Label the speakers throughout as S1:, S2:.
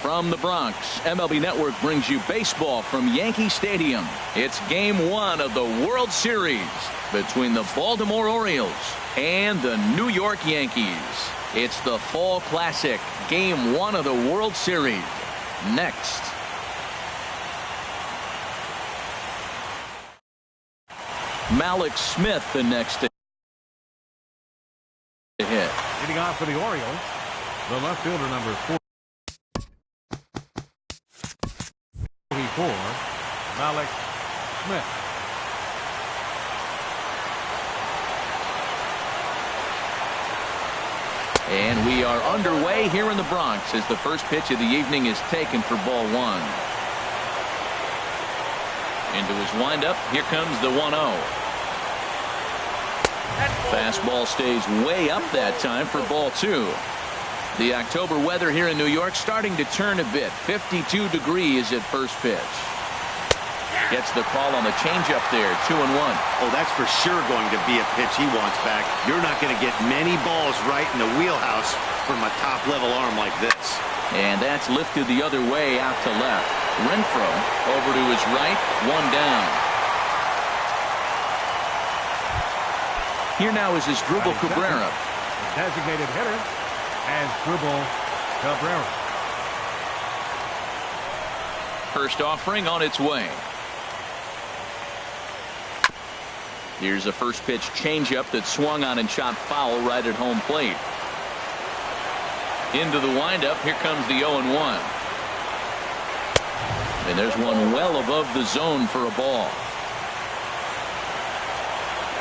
S1: From the Bronx, MLB Network brings you baseball from Yankee Stadium. It's Game 1 of the World Series between the Baltimore Orioles and the New York Yankees. It's the Fall Classic, Game 1 of the World Series. Next. Malik Smith, the next to hit.
S2: Hitting off for the Orioles, the left fielder, number 44, Malik Smith.
S1: And we are underway here in the Bronx as the first pitch of the evening is taken for ball 1. Into his windup, here comes the 1-0. Fastball stays way up that time for ball 2. The October weather here in New York starting to turn a bit. 52 degrees at first pitch. Gets the call on the changeup there. 2-1.
S3: Oh, that's for sure going to be a pitch he wants back. You're not going to get many balls right in the wheelhouse from a top-level arm like this.
S1: And that's lifted the other way out to left. Renfroe over to his right. 1 down. Here now is his Drupal Cabrera.
S2: The designated hitter as Drupal Cabrera.
S1: First offering on its way. Here's a first pitch changeup that swung on and chopped foul right at home plate. Into the windup. Here comes the 0-1. And there's one well above the zone for a ball.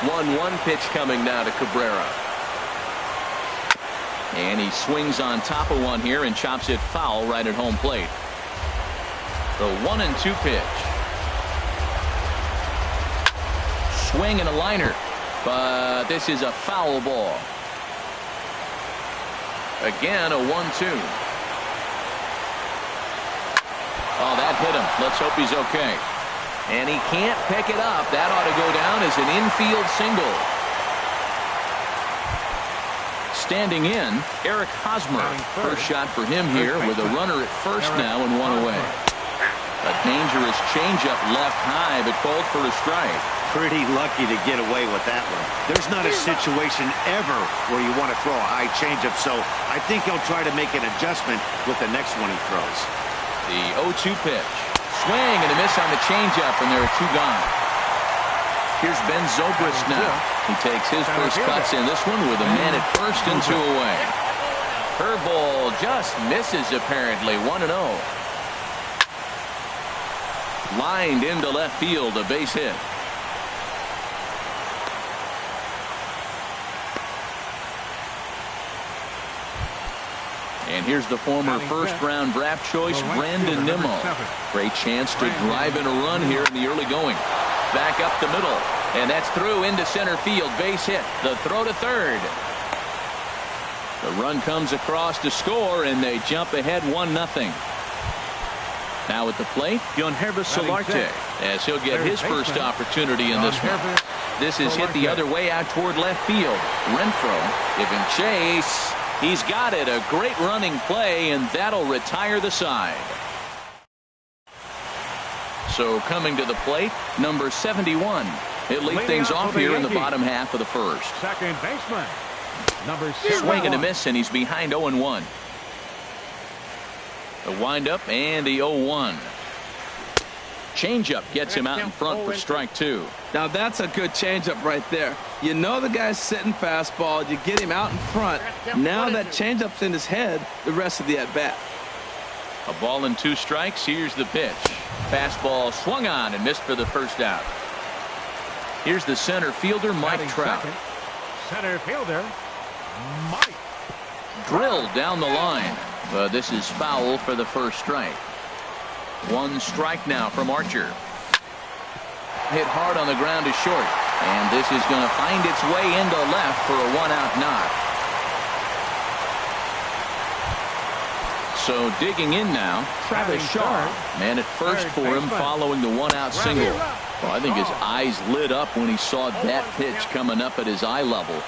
S1: 1-1 pitch coming now to Cabrera. And he swings on top of one here and chops it foul right at home plate. The 1-2 pitch. Swing and a liner, but this is a foul ball. Again, a 1-2. Oh, that hit him. Let's hope he's okay. And he can't pick it up. That ought to go down as an infield single. Standing in, Eric Hosmer. First shot for him here with a runner at first now and 1 away. A dangerous changeup left high, but called for a strike.
S3: Pretty lucky to get away with that one. There's not a situation ever where you want to throw a high changeup, so I think he'll try to make an adjustment with the next one he throws.
S1: The 0-2 pitch. Swing and a miss on the changeup, and there are 2 gone. Here's Ben Zobrist now. He takes his first cuts in this one with a man at first and 2 away. Curveball just misses apparently. 1-0. Lined into left field, a base hit. And here's the former first-round draft choice, Brandon Nimmo. Great chance to drive in a run here in the early going. Back up the middle, and that's through into center field. Base hit. The throw to third. The run comes across to score, and they jump ahead 1-0. Now at the plate, Yonhervis Solarte, as he'll get his first opportunity in this one. This is hit the other way out toward left field. Renfroe giving chase. He's got it. A great running play, and that'll retire the side. So coming to the plate, number 71. He'll lead things off here in the bottom half of the first.
S2: Second baseman, number 6.
S1: Swing and a miss, and he's behind 0-1. The windup and the 0-1. Changeup gets him out in front for strike 2.
S4: Now that's a good changeup right there. You know the guy's sitting fastball. You get him out in front. Now that changeup's in his head the rest of the at-bat.
S1: A ball and 2 strikes. Here's the pitch. Fastball swung on and missed for the first out. Here's the center fielder, Mike Trout.
S2: Center fielder, Mike.
S1: Drilled down the line. But this is foul for the first strike. 1 strike now from Archer. Hit hard on the ground to short. And this is going to find its way into left for a 1-out knock. So digging in now, Travis Shaw. Man at first for him following the 1-out single. Well, I think his eyes lit up when he saw that pitch coming up at his eye level.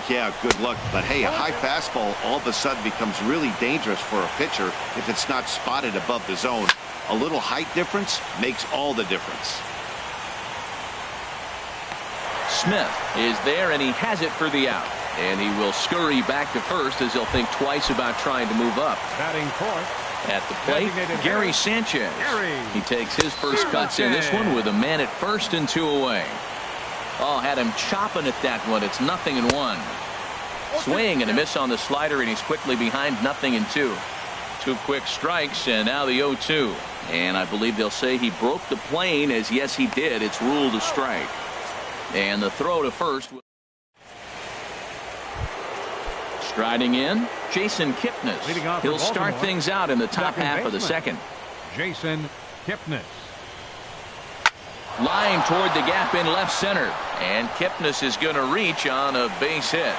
S3: Yeah, good luck. But hey, a high fastball all of a sudden becomes really dangerous for a pitcher if it's not spotted above the zone. A little height difference makes all the difference.
S1: Smith is there, and he has it for the out. And he will scurry back to first as he'll think twice about trying to move up.
S2: Batting fourth.
S1: At the plate, Gary Sanchez. He takes his first cuts in this one with a man at first and 2 away. Oh, had him chopping at that one. It's 0-1. Swing and a miss on the slider, and he's quickly behind 0-2. 2 quick strikes, and now the 0-2. And I believe they'll say he broke the plane, as yes, he did. It's ruled a strike. And the throw to first. Striding in, Jason Kipnis. He'll start things out in the top half of the second.
S2: Jason Kipnis.
S1: Line toward the gap in left center. And Kipnis is going to reach on a base hit.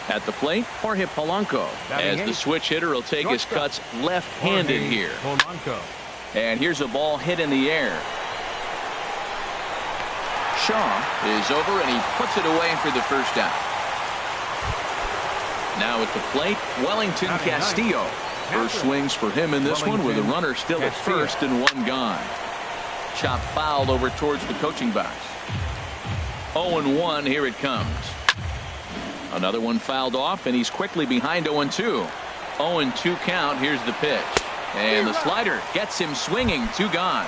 S1: At the plate, Jorge Polanco. As the switch hitter will take his cuts left-handed here.
S2: Polanco.
S1: And here's a ball hit in the air. Shaw is over, and he puts it away for the first out. Now at the plate, Wellington Castillo. First swings for him in this one with a runner still at first and 1 gone. Chop fouled over towards the coaching box. 0-1, here it comes. Another one fouled off, and he's quickly behind 0-2. 0-2 count, here's the pitch. And the slider gets him swinging, 2 gone.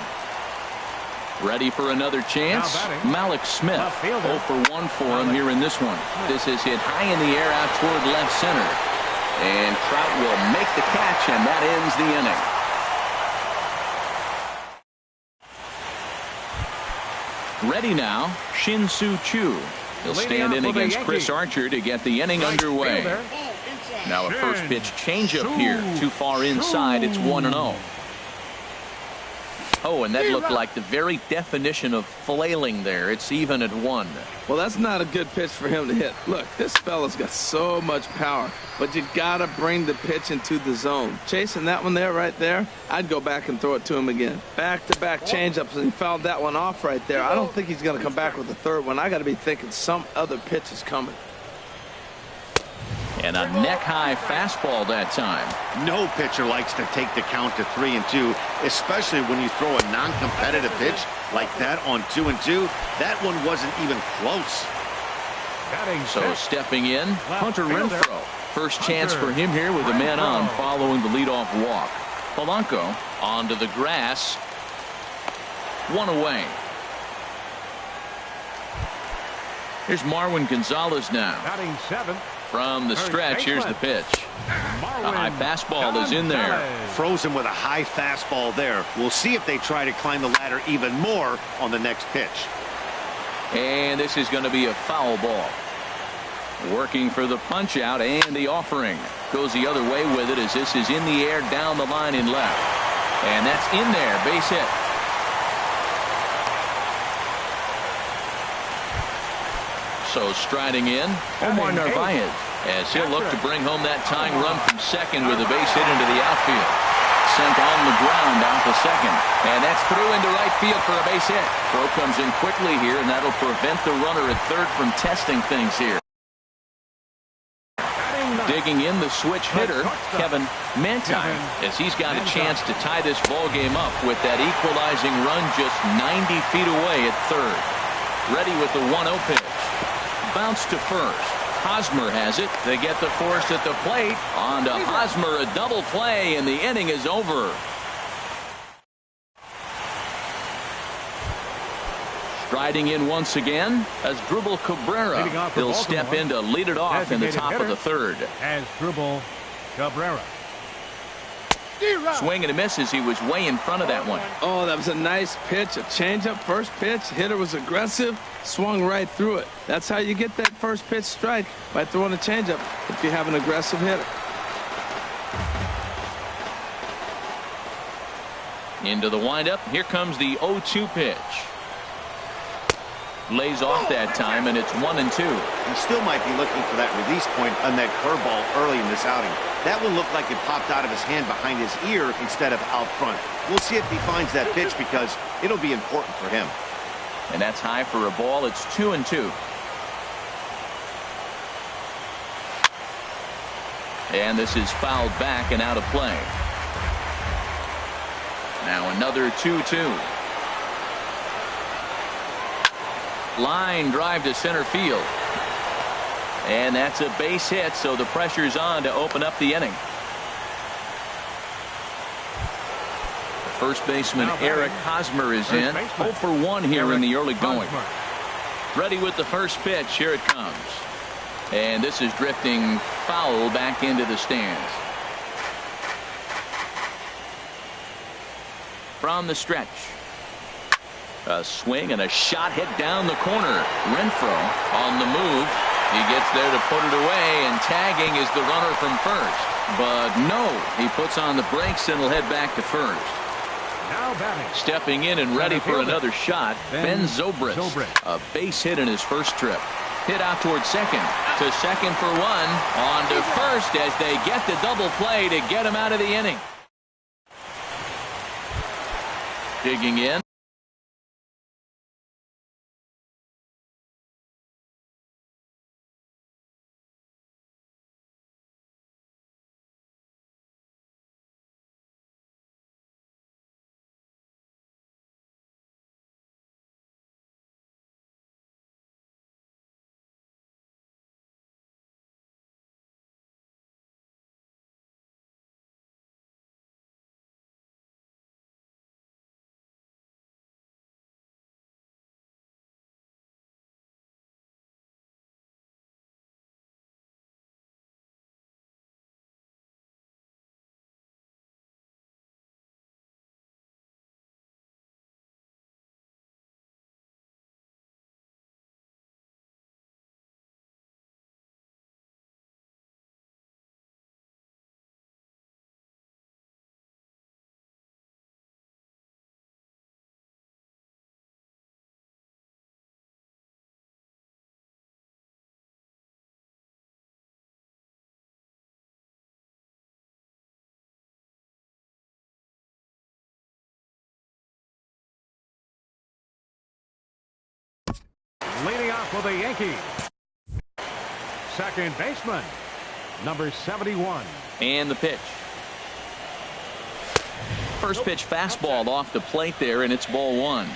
S1: Ready for another chance. Malik Smith. 0 for 1 for him here in this one. This is hit high in the air out toward left center. And Trout will make the catch, and that ends the inning. Ready now, Shin-Soo Choo. He'll stand in against Chris Archer to get the inning underway. Now a first pitch changeup here. Too far inside. It's 1-0. Oh, and that looked like the very definition of flailing there. It's even at 1.
S4: Well, that's not a good pitch for him to hit. Look, this fella's got so much power, but you got to bring the pitch into the zone. Chasing that one there, right there, I'd go back and throw it to him again. Back-to-back changeups, and he fouled that one off right there. I don't think he's going to come back with the third one. I got to be thinking some other pitch is coming.
S1: And a neck-high fastball that time.
S3: No pitcher likes to take the count to 3-2, especially when you throw a non-competitive pitch like that on 2-2. That one wasn't even close.
S1: So stepping in, Hunter Renfroe. First chance for him here with a man on following the leadoff walk. Polanco onto the grass. 1 away. Here's Marwin Gonzalez now.
S2: Batting 7th.
S1: From the stretch, here's the pitch. A high fastball is in there.
S3: Frozen with a high fastball there. We'll see if they try to climb the ladder even more on the next pitch.
S1: And this is going to be a foul ball. Working for the punch out, and the offering goes the other way with it as this is in the air down the line in left. And that's in there, base hit. So striding in, Omar Narvaez, as he'll look to bring home that tying run from second with a base hit into the outfield. Sent on the ground out to second. And that's through into right field for a base hit. Throw comes in quickly here, and that'll prevent the runner at third from testing things here. Digging in the switch hitter, Kevin Mantine, as he's got a chance to tie this ball game up with that equalizing run just 90 feet away at third. Ready with the 1-0 pitch. Bounce to first. Hosmer has it. They get the force at the plate. On to Hosmer, a double play, and the inning is over. Striding in once again as Drubal Cabrera. He'll step in to lead it off in the top of the third.
S2: As Drubal Cabrera.
S1: Swing and a miss as he was way in front of that one.
S4: Oh, that was a nice pitch, a changeup, first pitch. Hitter was aggressive, swung right through it. That's how you get that first pitch strike, by throwing a changeup if you have an aggressive hitter.
S1: Into the windup. Here comes the 0-2 pitch. Lays off that time, and it's 1-2.
S3: He still might be looking for that release point on that curveball early in this outing. That one looked like it popped out of his hand behind his ear instead of out front. We'll see if he finds that pitch because it'll be important for him.
S1: And that's high for a ball. It's 2-2. And this is fouled back and out of play. Now another 2-2. Line drive to center field. And that's a base hit, so the pressure's on to open up the inning. First baseman Eric Hosmer is in. 0 for 1 here in the early going. Ready with the first pitch. Here it comes. And this is drifting foul back into the stands. From the stretch. A swing and a shot hit down the corner. Renfroe on the move. He gets there to put it away, and tagging is the runner from first. But no, he puts on the brakes and will head back to first.
S2: Now batting.
S1: Stepping in and ready for another shot, Ben Zobrist. A base hit in his first trip. Hit out towards second. To second for 1. On to first as they get the double play to get him out of the inning. Digging in.
S2: Leading off for the Yankees. Second baseman, number 71.
S1: And the pitch. First pitch fastball off the plate there, and it's ball 1.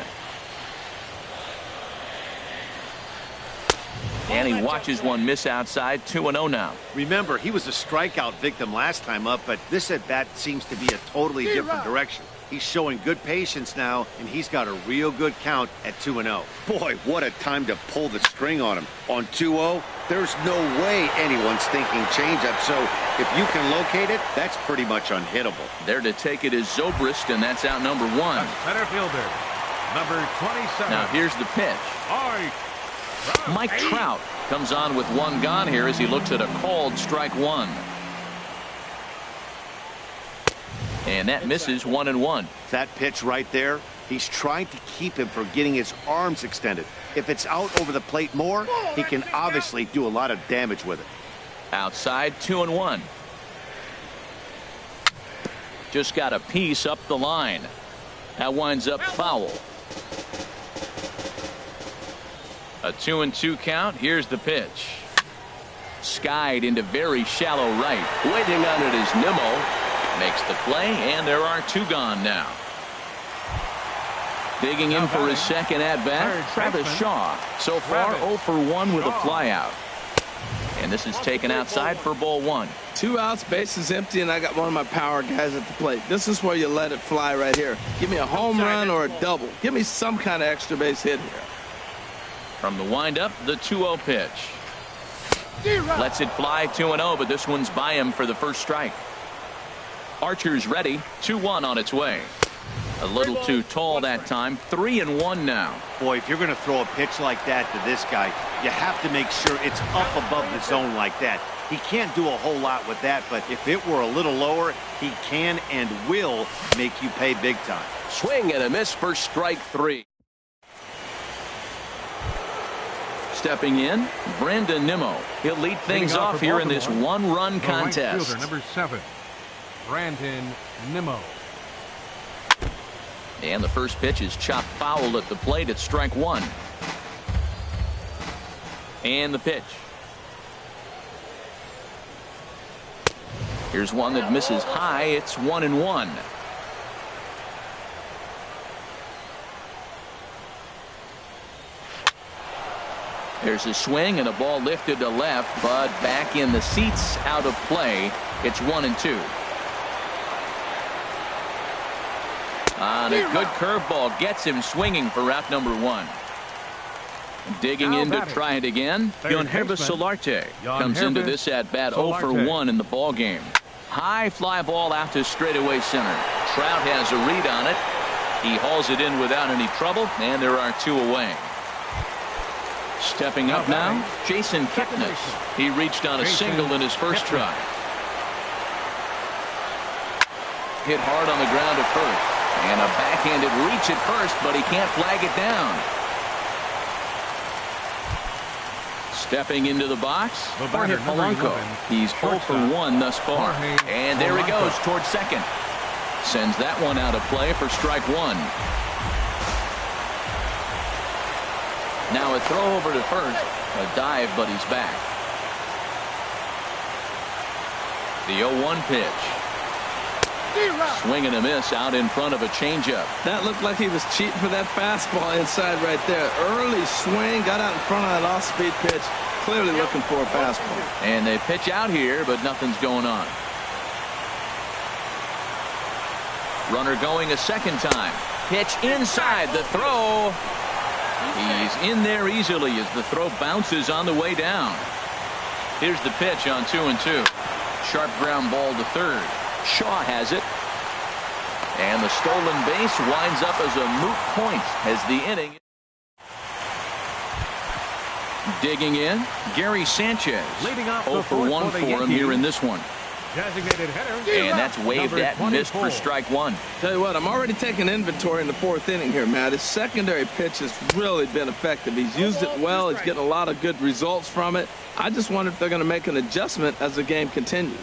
S1: And he watches one miss outside. 2-0 now.
S3: Remember, he was a strikeout victim last time up, but this at bat seems to be a totally different direction. He's showing good patience now, and he's got a real good count at 2-0. Boy, what a time to pull the string on him. On 2-0, there's no way anyone's thinking changeup, so if you can locate it, that's pretty much unhittable.
S1: There to take it is Zobrist, and that's out number 1.
S2: Center fielder, number 27.
S1: Now here's the pitch. Mike Trout comes on with 1 gone here as he looks at a called strike 1. And that misses 1-1.
S3: That pitch right there, he's trying to keep him from getting his arms extended. If it's out over the plate more, he can obviously do a lot of damage with it.
S1: Outside, 2-1. Just got a piece up the line. That winds up foul. A 2-2 count. Here's the pitch. Skied into very shallow right. Waiting on it is Nimmo. Makes the play, and there are 2 gone now. Digging in for his second at-bat, Travis Shaw. So far, 0 for 1 with a flyout. And this is taken outside for ball 1.
S4: 2 outs, bases empty, and I got one of my power guys at the plate. This is where you let it fly right here. Give me a home run or a double. Give me some kind of extra base hit here.
S1: From the windup, the 2-0 pitch. Lets it fly 2-0, but this one's by him for the first strike. Archer's ready. 2-1 on its way. A little too tall that time. 3-1 now.
S3: Boy, if you're going to throw a pitch like that to this guy, you have to make sure it's up above the zone like that. He can't do a whole lot with that, but if it were a little lower, he can and will make you pay big time.
S1: Swing and a miss for strike 3. Stepping in, Brandon Nimmo. He'll lead things off here in this 1-run contest.
S2: Right fielder, number 7, Brandon Nimmo.
S1: And the first pitch is chopped foul at the plate. It's strike one. And the pitch. Here's one that misses high. It's 1-1. There's a swing and a ball lifted to left, but back in the seats, out of play. It's 1-2. On a good curveball gets him swinging for out number one. Digging in to try it again. Yonhervis Solarte comes into this at bat 0 for 1 in the ball game. High fly ball out to straightaway center. Trout has a read on it. He hauls it in without any trouble, and there are two away. Stepping up now, Jason Kipnis. He reached on a single in his first try. Hit hard on the ground at first. And a backhanded reach at first, but he can't flag it down. Stepping into the box, Jorge Polanco. He's 0 for 1 thus far. And there he goes towards second. Sends that one out of play for strike one. Now a throw over to first. A dive, but he's back. The 0-1 pitch. Swing and a miss out in front of a changeup.
S4: That looked like he was cheating for that fastball inside right there. Early swing, got out in front of that off-speed pitch. Clearly looking for a fastball.
S1: And they pitch out here, but nothing's going on. Runner going a second time. Pitch inside the throw. He's in there easily as the throw bounces on the way down. Here's the pitch on 2-2. Sharp ground ball to third. Shaw has it. And the stolen base winds up as a moot point as the inning. Digging in, Gary Sanchez. 0 for 1 for him here in this one.
S2: Designated hitter.
S1: And that's waved at and missed for strike one.
S4: Tell you what, I'm already taking inventory in the fourth inning here, Matt. His secondary pitch has really been effective. He's used it well. He's getting a lot of good results from it. I just wonder if they're going to make an adjustment as the game continues.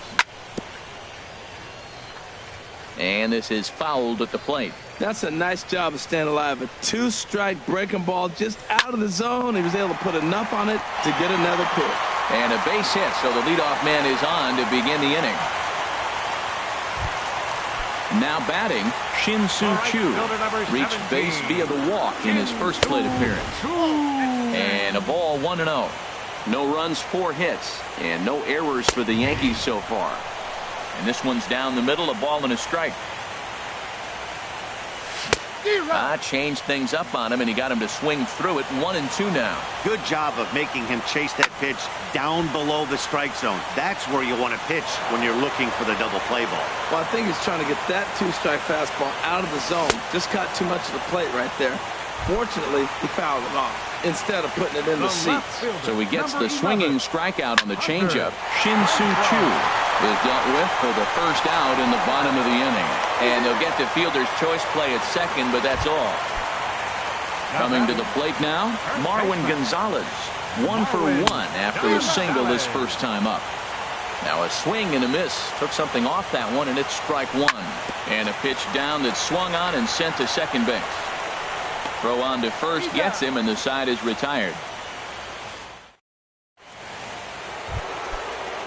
S1: And this is fouled at the plate.
S4: That's a nice job of staying alive. A two-strike breaking ball just out of the zone. He was able to put enough on it to get another pitch.
S1: And a base hit, so the leadoff man is on to begin the inning. Now batting, Shin-Soo Choo. Reached base via the walk in his first plate appearance. And a ball 1-0. No runs, 4 hits, and no errors for the Yankees so far. And this one's down the middle, a ball and a strike. Changed things up on him, and he got him to swing through it. 1-2 now.
S3: Good job of making him chase that pitch down below the strike zone. That's where you want to pitch when you're looking for the double play ball.
S4: Well, I think he's trying to get that two-strike fastball out of the zone. Just caught too much of the plate right there. Fortunately, he fouled it off instead of putting it in the seats.
S1: So he gets the swinging strikeout on the changeup. Shin-Soo Choo is dealt with for the first out in the bottom of the inning. And they'll get the fielder's choice play at second, but that's all. Coming to the plate now, Marwin Gonzalez. 1 for 1 after a single his first time up. Now a swing and a miss. Took something off that one, and it's strike one. And a pitch down that swung on and sent to second base. Throw on to first gets him, and the side is retired.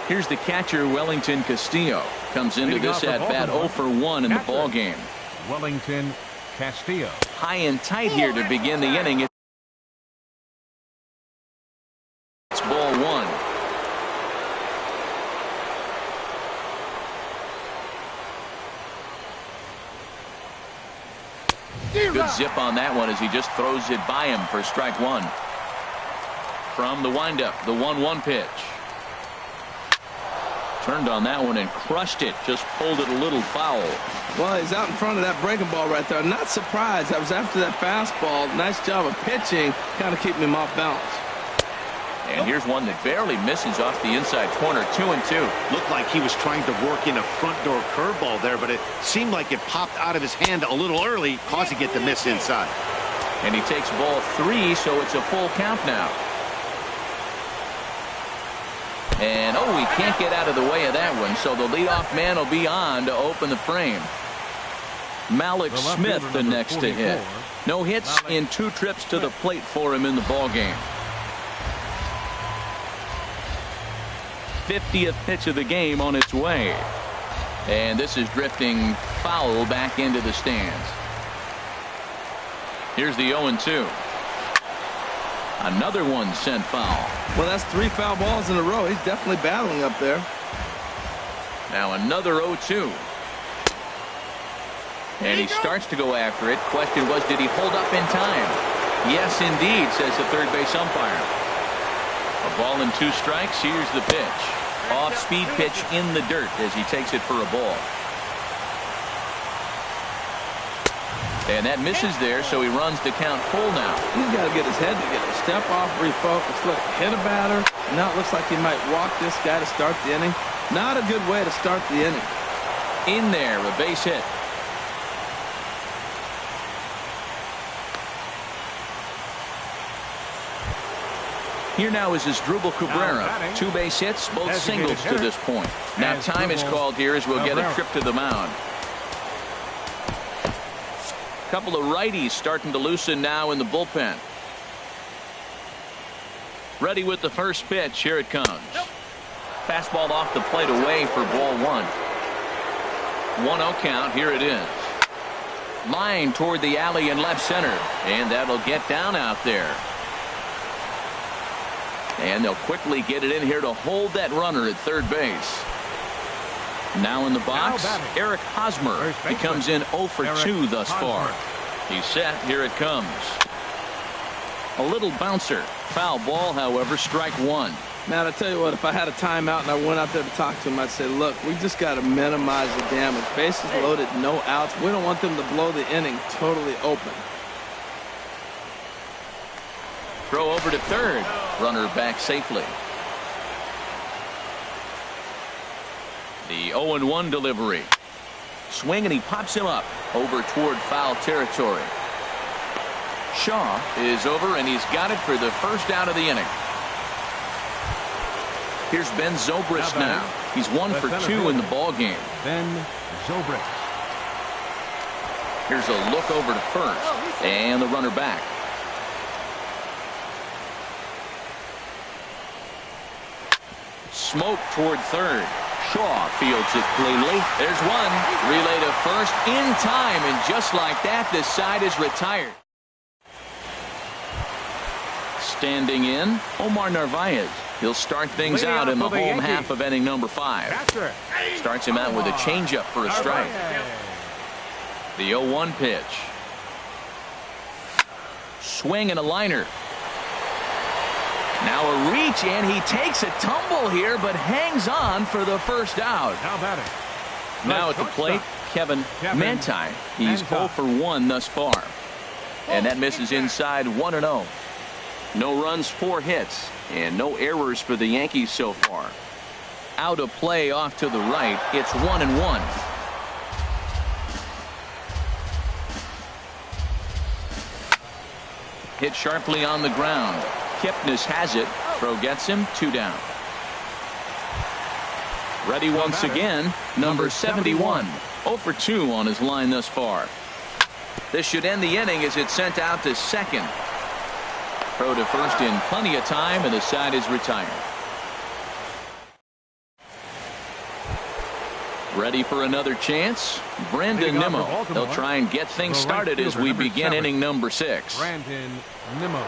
S1: Here's the catcher, Wellington Castillo. Comes into this at bat 0 for 1 in the ball game.
S2: Wellington Castillo.
S1: High and tight here to begin the inning. It's ball 1. Good zip on that one as he just throws it by him for strike one. From the windup, the 1-1 pitch. Turned on that one and crushed it. Just pulled it a little foul.
S4: Well, he's out in front of that breaking ball right there. I'm not surprised. That was after that fastball. Nice job of pitching, kind of keeping him off balance.
S1: And here's one that barely misses off the inside corner. 2-2.
S3: Looked like he was trying to work in a front door curveball there, but it seemed like it popped out of his hand a little early, causing it to miss inside.
S1: And he takes ball 3, so it's a full count now. And, he can't get out of the way of that one, so the leadoff man will be on to open the frame. Malik
S2: The left
S1: Smith,
S2: fielder,
S1: the
S2: number
S1: next to hit.
S2: 44.
S1: No hits in 2 trips to the plate for him in the ballgame. 50th pitch of the game on its way. And this is drifting foul back into the stands. Here's the 0-2. Another one sent foul.
S4: Well, that's 3 foul balls in a row. He's definitely battling up there.
S1: Now another 0-2. And he starts to go after it. Question was, did he hold up in time? Yes, indeed, says the third base umpire. A ball and 2 strikes. Here's the pitch. Off-speed pitch in the dirt as he takes it for a ball. And that misses there, so he runs the count full now.
S4: He's got to get his head together. Step off, refocus. Look, hit a batter. Now it looks like he might walk this guy to start the inning. Not a good way to start the inning.
S1: In there, a base hit. Here now is Asdrubal Cabrera. 2 base hits, both singles to this point. Now time is called here as we'll get a trip to the mound. Couple of righties starting to loosen now in the bullpen. Ready with the first pitch. Here it comes. Fastball off the plate away for ball 1. 1-0 count. Here it is. Line toward the alley in left center. And that'll get down out there. And they'll quickly get it in here to hold that runner at third base. Now in the box, Eric Hosmer. He comes in 0 for 2 thus far. He's set. Here it comes. A little bouncer. Foul ball, however, strike 1.
S4: Now, I tell you what, if I had a timeout and I went out there to talk to him, I'd say, look, we just got to minimize the damage. Bases loaded, no outs. We don't want them to blow the inning totally open.
S1: Throw over to third. Runner back safely. The 0-1 delivery. Swing, and he pops him up over toward foul territory. Shaw is over, and he's got it for the first out of the inning. Here's Ben Zobrist now. He's 1 for 2 in the ball game.
S2: Ben Zobrist.
S1: Here's a look over to first, and the runner back. Smoke toward third. Shaw fields it cleanly. There's one. Relay to first in time, and just like that, this side is retired. Standing in, Omar Narvaez. He'll start things out in the home half of inning number 5. Starts him out with a changeup for a strike. The 0-1 pitch. Swing and a liner. Now a reach, and he takes a tumble here, but hangs on for the first out. Now at the plate, Kevin Manti. He's 0 for 1 thus far. And that misses inside 1-0. No runs, 4 hits, and no errors for the Yankees so far. Out of play off to the right. It's 1-1. Hit sharply on the ground. Kipnis has it. Throw gets him. 2 down. Ready once again. Number 71. 0 for 2 on his line thus far. This should end the inning as it's sent out to second. Throw to first in plenty of time, and the side is retired. Ready for another chance? Brandon Nimmo. They'll try and get things started as we begin inning number 6.
S2: Brandon Nimmo.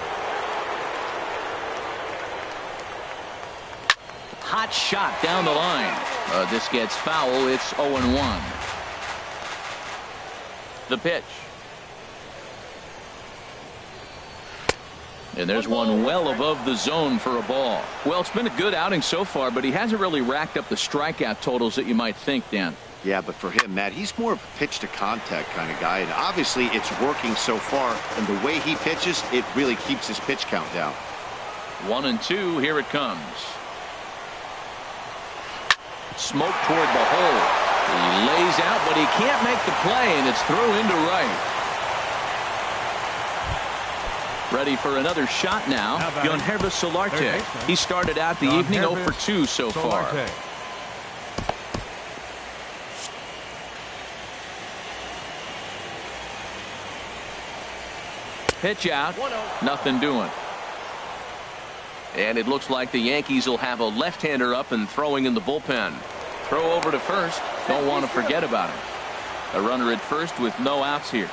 S1: Hot shot down the line. This gets foul. It's 0-1. The pitch. And there's one well above the zone for a ball. Well, it's been a good outing so far, but he hasn't really racked up the strikeout totals that you might think, Dan.
S3: Yeah, but for him, Matt, he's more of a pitch-to-contact kind of guy, and obviously it's working so far, and the way he pitches, it really keeps his pitch count down.
S1: 1-2, here it comes. Smoke toward the hole. He lays out, but he can't make the play, and it's through into right. Ready for another shot now. Yonhervis Solarte. He started out the evening 0 for 2 so far. Pitch out. Nothing doing. And it looks like the Yankees will have a left-hander up and throwing in the bullpen. Throw over to first. Don't want to forget about him. A runner at first with no outs here.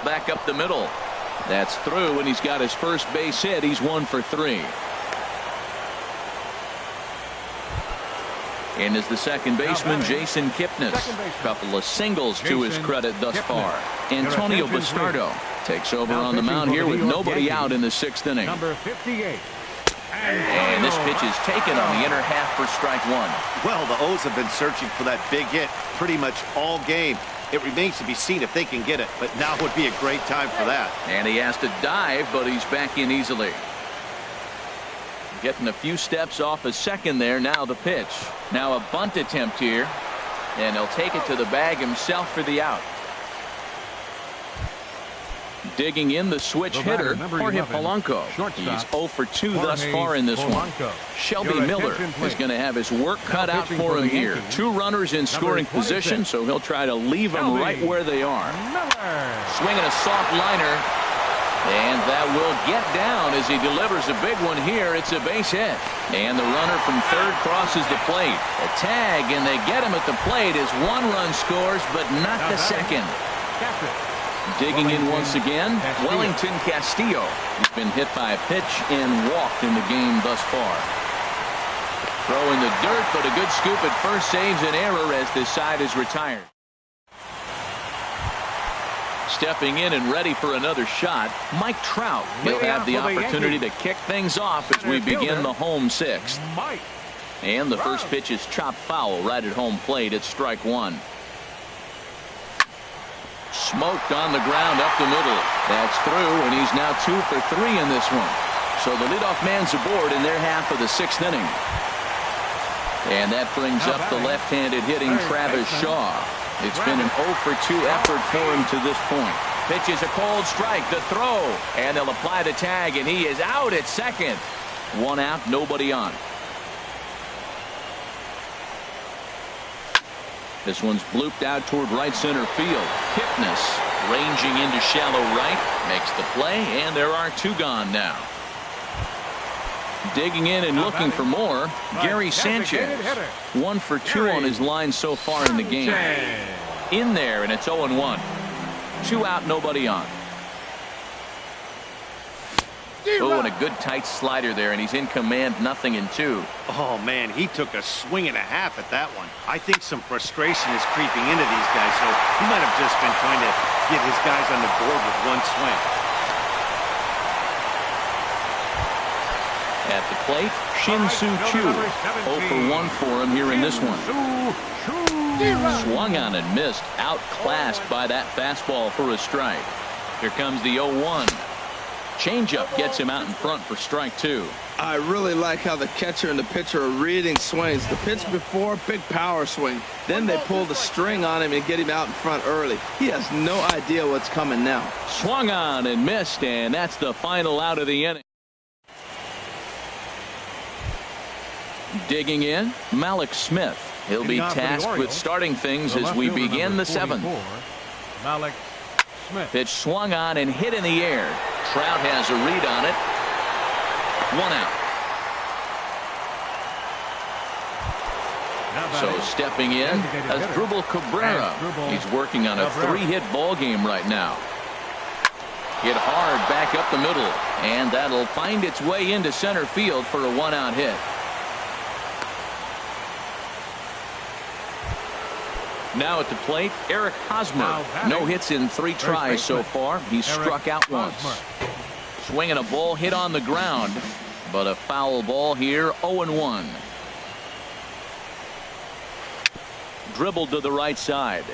S1: Back up the middle. That's through, and he's got his first base hit. He's 1 for 3. In is the second baseman, Jason Kipnis. Couple of singles to his credit thus far. Antonio Bastardo takes over on the mound here with nobody out in the 6th inning.
S2: Number 58.
S1: And this pitch is taken on the inner half for strike 1.
S3: Well, the O's have been searching for that big hit pretty much all game. It remains to be seen if they can get it, but now would be a great time for that.
S1: And he has to dive, but he's back in easily. Getting a few steps off a second there. Now the pitch. Now a bunt attempt here. And he'll take it to the bag himself for the out. Digging in the switch hitter, Jorge Polanco. He's 0 for 2 thus far in this one. Shelby Miller is going to have his work cut out for him here. 2 runners in scoring position, so he'll try to leave them right where they are. Swinging a soft liner. And that will get down as he delivers a big one here. It's a base hit. And the runner from third crosses the plate. A tag, and they get him at the plate as 1 run scores, but not the second. Digging in once again, Wellington Castillo. He's been hit by a pitch and walked in the game thus far. Throw in the dirt, but a good scoop at first saves an error as this side is retired. Stepping in and ready for another shot, Mike Trout. He'll have the opportunity to kick things off as we begin the home 6th. And the first pitch is chopped foul right at home plate. It's strike 1. Smoked on the ground up the middle. That's through, and he's now 2 for 3 in this one. So the leadoff man's aboard in their half of the 6th inning. And that brings up the left-handed hitting Travis Shaw. It's been an 0 for 2 effort for him to this point. Pitch is a cold strike. The throw. And they'll apply the tag, and he is out at second. 1 out, nobody on. This one's blooped out toward right center field. Kipnis ranging into shallow right. Makes the play, and there are 2 gone now. Digging in and looking for more, Gary Sanchez. 1 for 2 on his line so far in the game. In there, and it's 0-1. 2 out, nobody on. Oh, and a good tight slider there, and he's in command, 0-2.
S3: Oh, man, he took a swing and a half at that one. I think some frustration is creeping into these guys, so he might have just been trying to get his guys on the board with 1 swing.
S1: At the plate, Shin-Soo Choo. 0 for 1 for him here in this one. Swung on and missed. Outclassed by that fastball for a strike. Here comes the 0-1. Changeup gets him out in front for strike 2.
S4: I really like how the catcher and the pitcher are reading swings. The pitch before, big power swing. Then they pull the string on him and get him out in front early. He has no idea what's coming now.
S1: Swung on and missed, and that's the final out of the inning. Digging in, Malik Smith. He'll be tasked with starting things as we begin the 7th.
S2: Malik Smith.
S1: Pitch swung on and hit in the air. Trout has a read on it. 1 out. So stepping in, Asdrubal Cabrera. He's working on a 3-hit ball game right now. Hit hard back up the middle, and that'll find its way into center field for a 1-out hit. Now at the plate, Eric Hosmer. No hits in 3 tries so far. He's struck out once. Swinging a ball hit on the ground, but a foul ball here, 0-1. Dribbled to the right side.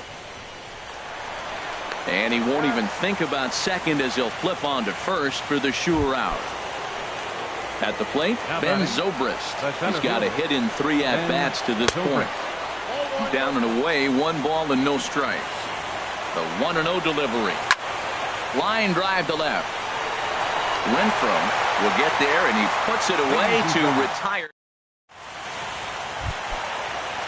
S1: And he won't even think about second as he'll flip on to first for the sure out. At the plate, Ben Zobrist. He's got a hit in 3 at-bats to this point. Down and away, 1 ball and no strikes. The 1-0 delivery. Line drive to left. Renfroe will get there, and he puts it away to retire.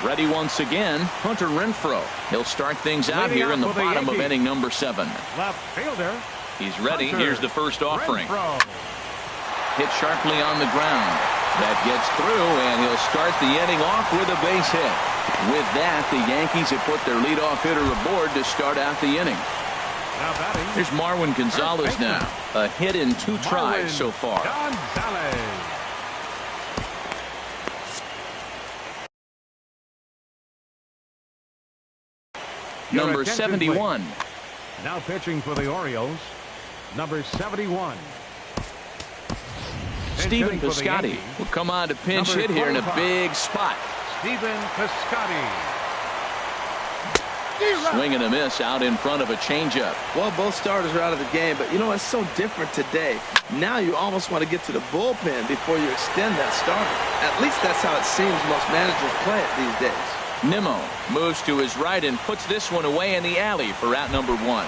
S1: Ready once again, Hunter Renfroe. He'll start things out here in the bottom of inning number 7.
S2: Left fielder.
S1: He's ready.
S2: Hunter
S1: Here's the first offering.
S2: Renfroe.
S1: Hit sharply on the ground. That gets through, and he'll start the inning off with a base hit. With that, the Yankees have put their leadoff hitter aboard to start out the inning.
S2: Now batting.
S1: Here's Marwin Gonzalez now. A hit in 2 tries so far.
S2: Gonzalez.
S1: Number 71.
S2: Now pitching for the Orioles, number 71.
S1: Stephen Piscotty will come on to pinch hit here in a big spot.
S2: Stephen Piscotty.
S1: Swing and a miss out in front of a changeup.
S4: Well, both starters are out of the game, but you know, it's so different today. Now you almost want to get to the bullpen before you extend that starter. At least that's how it seems most managers play it these days.
S1: Nimmo moves to his right and puts this one away in the alley for out number 1.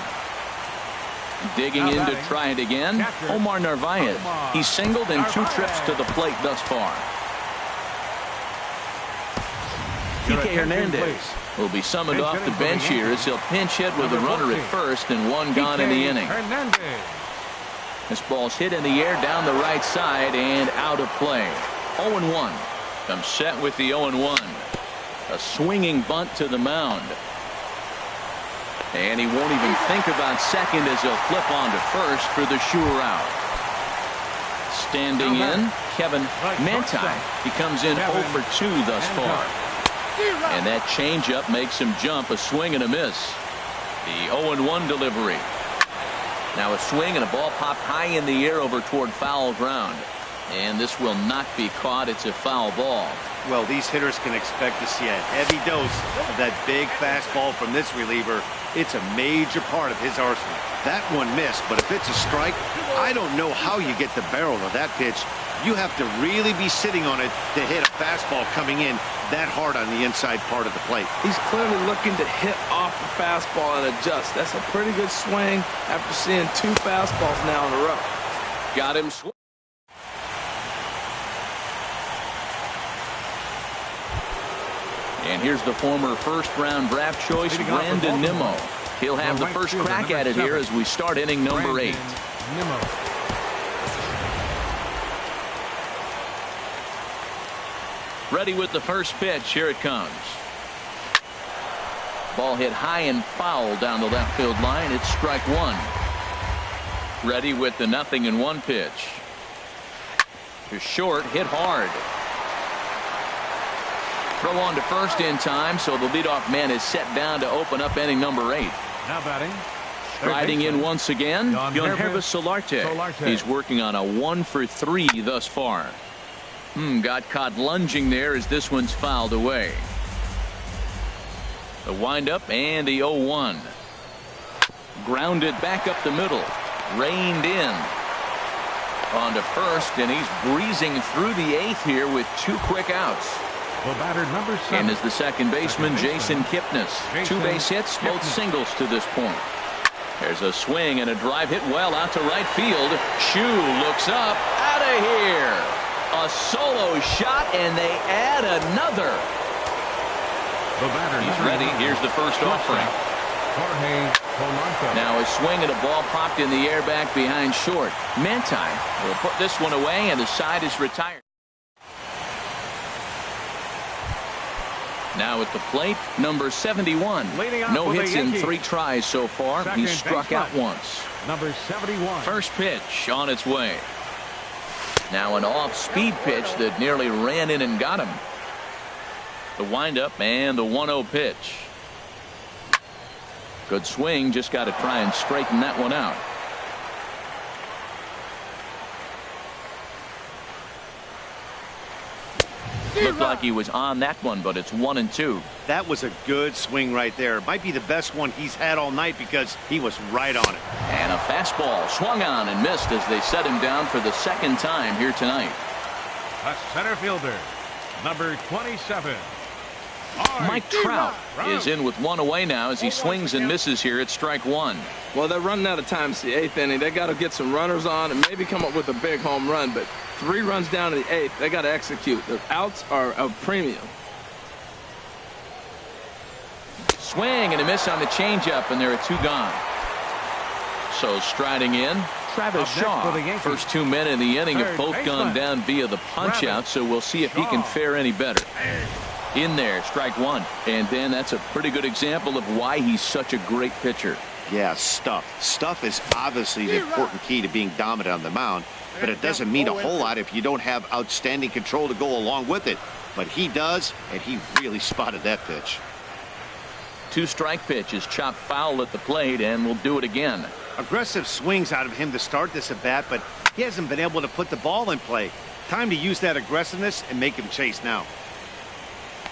S1: Digging in to try it again, Omar Narvaez. He's singled in 2 trips to the plate thus far. Kike Hernandez will be summoned off the bench here as he'll pinch hit with a runner at first and 1 gone in the inning. This ball's hit in the air down the right side and out of play. 0-1. Comes set with the 0-1. A swinging bunt to the mound. And he won't even think about second as he'll flip on to first for the sure out. Standing in, Kevin Manti. He comes in 0 for 2 thus far. And that changeup makes him jump. A swing and a miss. The 0-1 delivery. Now a swing and a ball popped high in the air over toward foul ground. And this will not be caught. It's a foul ball.
S3: Well, these hitters can expect to see a heavy dose of that big fastball from this reliever. It's a major part of his arsenal. That one missed, but if it's a strike, I don't know how you get the barrel of that pitch. You have to really be sitting on it to hit a fastball coming in that hard on the inside part of the plate.
S4: He's clearly looking to hit off the fastball and adjust. That's a pretty good swing after seeing 2 fastballs now in a row.
S1: Got him. And here's the former first-round draft choice, Brandon Nimmo. He'll have the first crack at it here as we start inning number 8. Ready with the first pitch. Here it comes. Ball hit high and foul down the left field line. It's strike 1. Ready with the 0-1 pitch. To short, hit hard. Throw on to first in time, so the leadoff man is set down to open up inning number 8.
S2: Now batting.
S1: Striding in once again, Yohannes Solarte. He's working on a 1 for 3 thus far. Got caught lunging there as this one's fouled away. The windup and the 0-1. Grounded back up the middle. Reined in. On to first, and he's breezing through the 8th here with 2 quick outs.
S2: The batter, number 7.
S1: And is the second baseman, Jason Kipnis. 2 base hits, both singles to this point. There's a swing and a drive hit well out to right field. Shue looks up. Out of here. A solo shot, and they add another.
S2: The batter,
S1: he's ready. Here's the first offering. Now a swing and a ball popped in the air back behind short. Manti will put this one away, and the side is retired. Now at the plate, number 71. No hits in 3 tries so far. He's struck out once.
S2: Number 71.
S1: First pitch on its way. Now an off-speed pitch that nearly ran in and got him. The windup and the 1-0 pitch. Good swing. Just got to try and straighten that one out. Looked like he was on that one, but it's 1-2.
S3: That was a good swing right there. Might be the best one he's had all night because he was right on it.
S1: And a fastball swung on and missed as they set him down for the 2nd time here tonight.
S2: A center fielder, number 27.
S1: Mike Trout is in with 1 away now as he swings and misses here at strike 1.
S4: Well, they're running out of time. It's the 8th inning. They got to get some runners on and maybe come up with a big home run. But 3 runs down to the 8th. They got to execute. The outs are a premium.
S1: swing and a miss on the changeup, and there are 2 gone. So striding in, Travis Shaw. First 2 men in the inning have both gone down via the punch-out, so we'll see if he can fare any better. In there, strike 1. And Dan, that's a pretty good example of why he's such a great pitcher.
S3: Yeah, stuff. Stuff is obviously the important key to being dominant on the mound, but it doesn't mean a whole lot if you don't have outstanding control to go along with it. But he does, and he really spotted that pitch.
S1: 2-strike pitch is chopped foul at the plate, and we'll do it again.
S3: Aggressive swings out of him to start this at bat, but he hasn't been able to put the ball in play. Time to use that aggressiveness and make him chase now.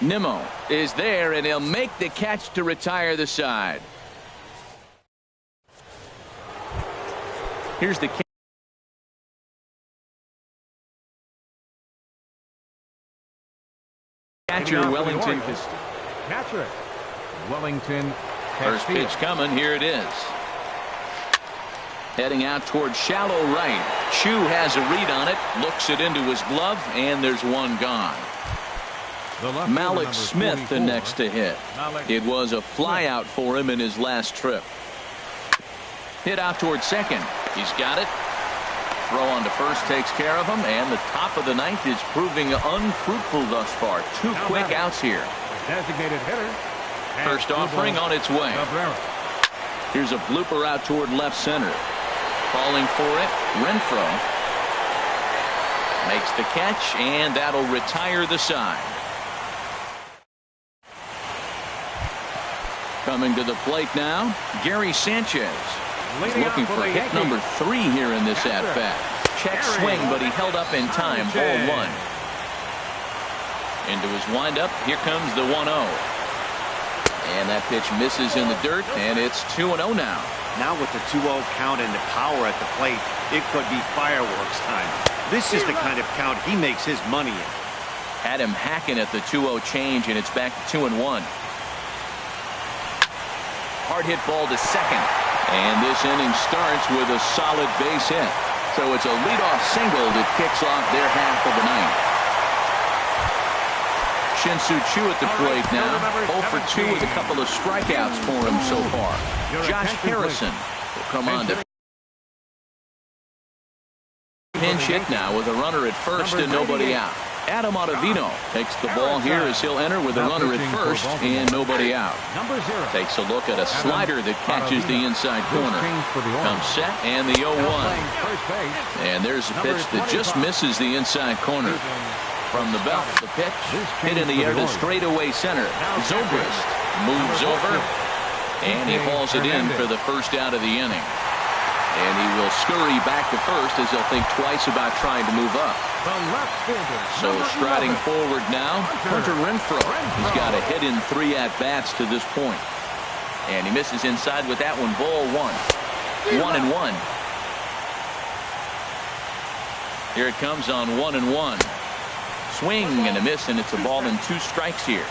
S1: Nimmo is there, and he'll make the catch to retire the side. Here's the catcher, Wellington.
S2: Catcher, Wellington.
S1: First pitch coming. Here it is. Heading out towards shallow right. Chu has a read on it, looks it into his glove, and there's 1 gone. Malik Smith the next to hit. It was a flyout for him in his last trip. Hit out towards second. He's got it. Throw on to first takes care of him, and the top of the 9th is proving unfruitful thus far. 2 quick outs here.
S2: Designated hitter.
S1: First offering on its way. Here's a blooper out toward left center. Falling for it, Renfroe makes the catch, and that'll retire the side. Coming to the plate now, Gary Sanchez. He's looking for hit number 3 here in this at-bat. Check swing, but he held up in time. Ball 1. Into his windup, here comes the 1-0. And that pitch misses in the dirt, and it's 2-0 now.
S3: Now with the 2-0 count and the power at the plate, it could be fireworks time. This is the kind of count he makes his money in.
S1: Had him hacking at the 2-0 change, and it's back to 2-1. Hard hit ball to second. And this inning starts with a solid base hit. So it's a leadoff single that kicks off their half of the 9th. Shin-Soo Choo at the plate now. 0 for 2 with a couple of strikeouts for him so far. Josh Harrison will come on to pinch hit now with a runner at first and nobody out. Adam Ottavino takes the ball here as he'll enter with a runner at first and nobody out. Takes a look at a slider that catches the inside corner. Comes set and the 0-1. And there's a pitch that just misses the inside corner. From the belt, the pitch hit in the air to straightaway center. Zobrist moves over, and he hauls it in for the first out of the inning. And he will scurry back to first as he'll think twice about trying to move up. So striding forward now, Hunter Renfroe. He's got a hit in 3 at-bats to this point. And he misses inside with that one. Ball 1. 1-1. Here it comes on 1-1. Swing and a miss, and it's a ball and 2 strikes here.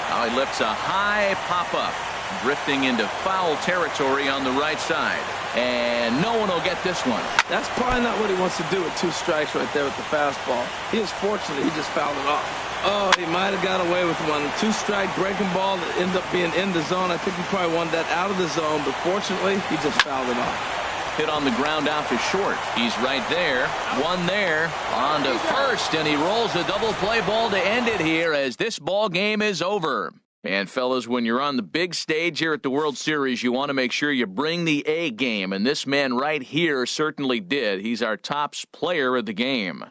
S1: Now he lifts a high pop-up, drifting into foul territory on the right side. And no one will get this one.
S4: That's probably not what he wants to do with 2 strikes right there with the fastball. He is fortunate he just fouled it off. Oh, he might have got away with one. 2-strike breaking ball that ended up being in the zone. I think he probably wanted that out of the zone, but fortunately, he just fouled it off.
S1: Hit on the ground out to short. He's right there. One there. On to first, and he rolls a double play ball to end it here as this ball game is over. And fellas, when you're on the big stage here at the World Series, you want to make sure you bring the A game, and this man right here certainly did. He's our top player of the game.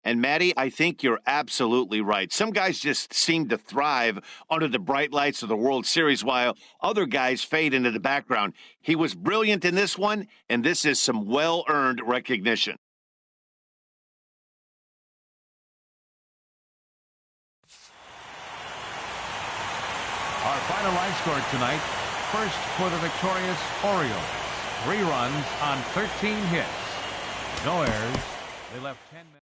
S3: And Matty, I think you're absolutely right. Some guys just seem to thrive under the bright lights of the World Series while other guys fade into the background. He was brilliant in this one, and this is some well-earned recognition.
S2: Our final line score tonight, first for the victorious Orioles. 3 runs on 13 hits. No errors. They left 10 minutes.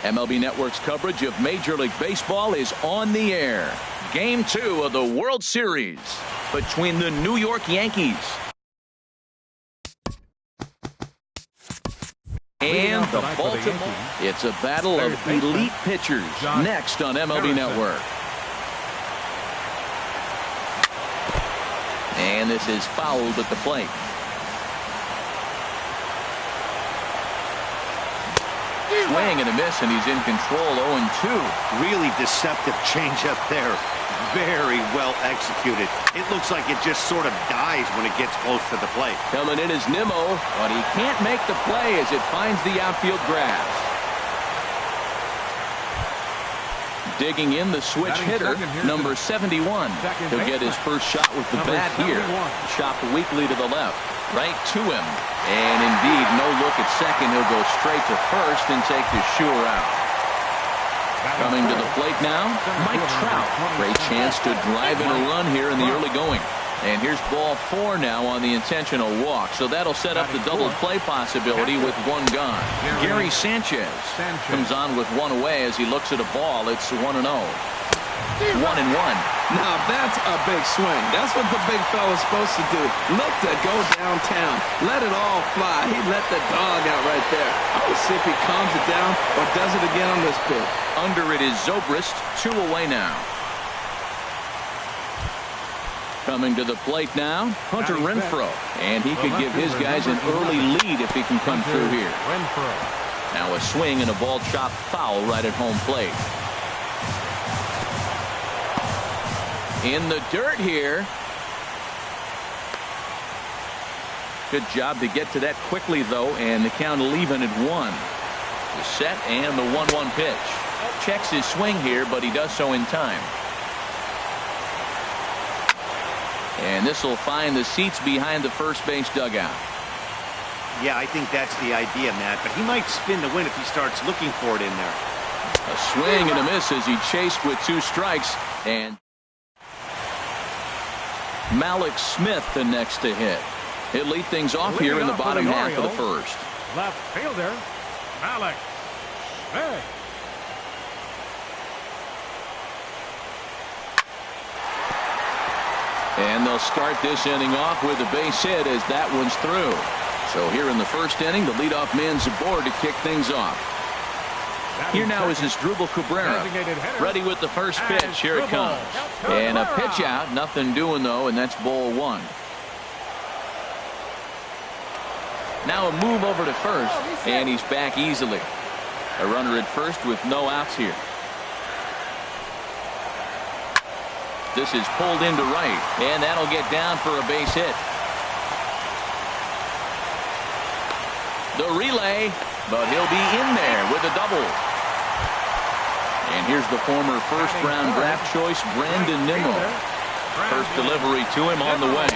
S1: MLB Network's coverage of Major League Baseball is on the air. Game 2 of the World Series between the New York Yankees and the Baltimore. It's a battle of elite pitchers next on MLB Network. And this is fouled at the plate. Swing and a miss, and he's in control. 0-2.
S3: Really deceptive changeup there. Very well executed. It looks like it just sort of dies when it gets close to the plate.
S1: Coming in is Nimmo, but he can't make the play as it finds the outfield grass. Digging in the switch hitter, number 71. He'll get his first shot with the bat here. Chopped weakly to the left. Right to him. And indeed, no look at second. He'll go straight to first and take the sure out. Coming to the plate now, Mike Trout. Great chance to drive in a run here in the early going. And here's ball 4 now on the intentional walk. So that'll set up the double play possibility with one gone. Gary Sanchez comes on with one away as he looks at a ball. It's 1-0. 1-1.
S4: Now that's a big swing. That's what the big fella's supposed to do. Look to go downtown. Let it all fly. He let the dog out right there. I will see if he calms it down or does it again on this pitch.
S1: Under it is Zobrist. 2 away now. Coming to the plate now, Hunter Renfroe. And he could give his guys an early lead if he can come through here. Now a swing and a ball chopped foul right at home plate. In the dirt here. Good job to get to that quickly, though, and the count leaving at 1. The set and the 1-1 pitch. Checks his swing here, but he does so in time. And this will find the seats behind the first base dugout.
S3: Yeah, I think that's the idea, Matt, but he might spin the win if he starts looking for it in there.
S1: A swing and a miss as he chased with 2 strikes. And Malik Smith the next to hit. He'll lead things off here in the bottom half of the first.
S2: Left fielder, Malik Smith.
S1: And they'll start this inning off with a base hit as that one's through. So here in the first inning, the leadoff man's aboard to kick things off. Here now is Asdrubal Cabrera. Ready with the first pitch. Here it comes. And a pitch out. Nothing doing, though, and that's ball 1. Now a move over to first, and he's back easily. A runner at first with no outs here. This is pulled into right, and that'll get down for a base hit. The relay, but he'll be in there with a double. And here's the former first-round draft choice, Brandon Nimmo. First delivery to him on the way.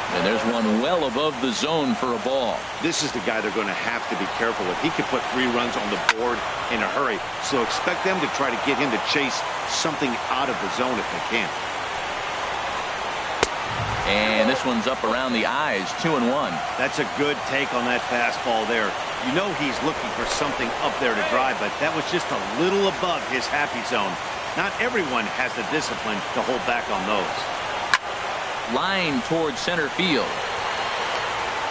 S1: And there's one well above the zone for a ball.
S3: This is the guy they're going to have to be careful with. He could put 3 runs on the board in a hurry. So expect them to try to get him to chase something out of the zone if they can.
S1: And this one's up around the eyes, 2-1.
S3: That's a good take on that fastball there. You know he's looking for something up there to drive, but that was just a little above his happy zone. Not everyone has the discipline to hold back on those.
S1: Line towards center field.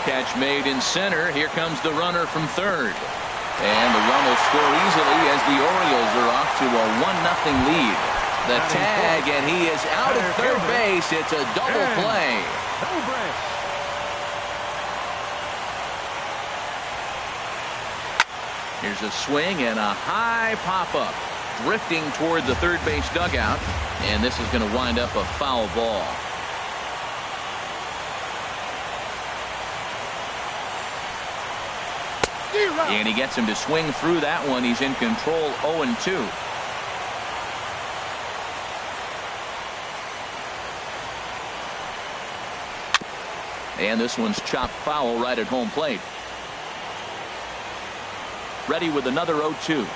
S1: Catch made in center. Here comes the runner from third. And the run will score easily as the Orioles are off to a 1-0 lead. The tag, and he is out of third base. It's a double play. Here's a swing and a high pop-up. Drifting toward the third base dugout. And this is going to wind up a foul ball. And he gets him to swing through that one. He's in control, 0-2. And this one's chopped foul right at home plate. Ready with another 0-2.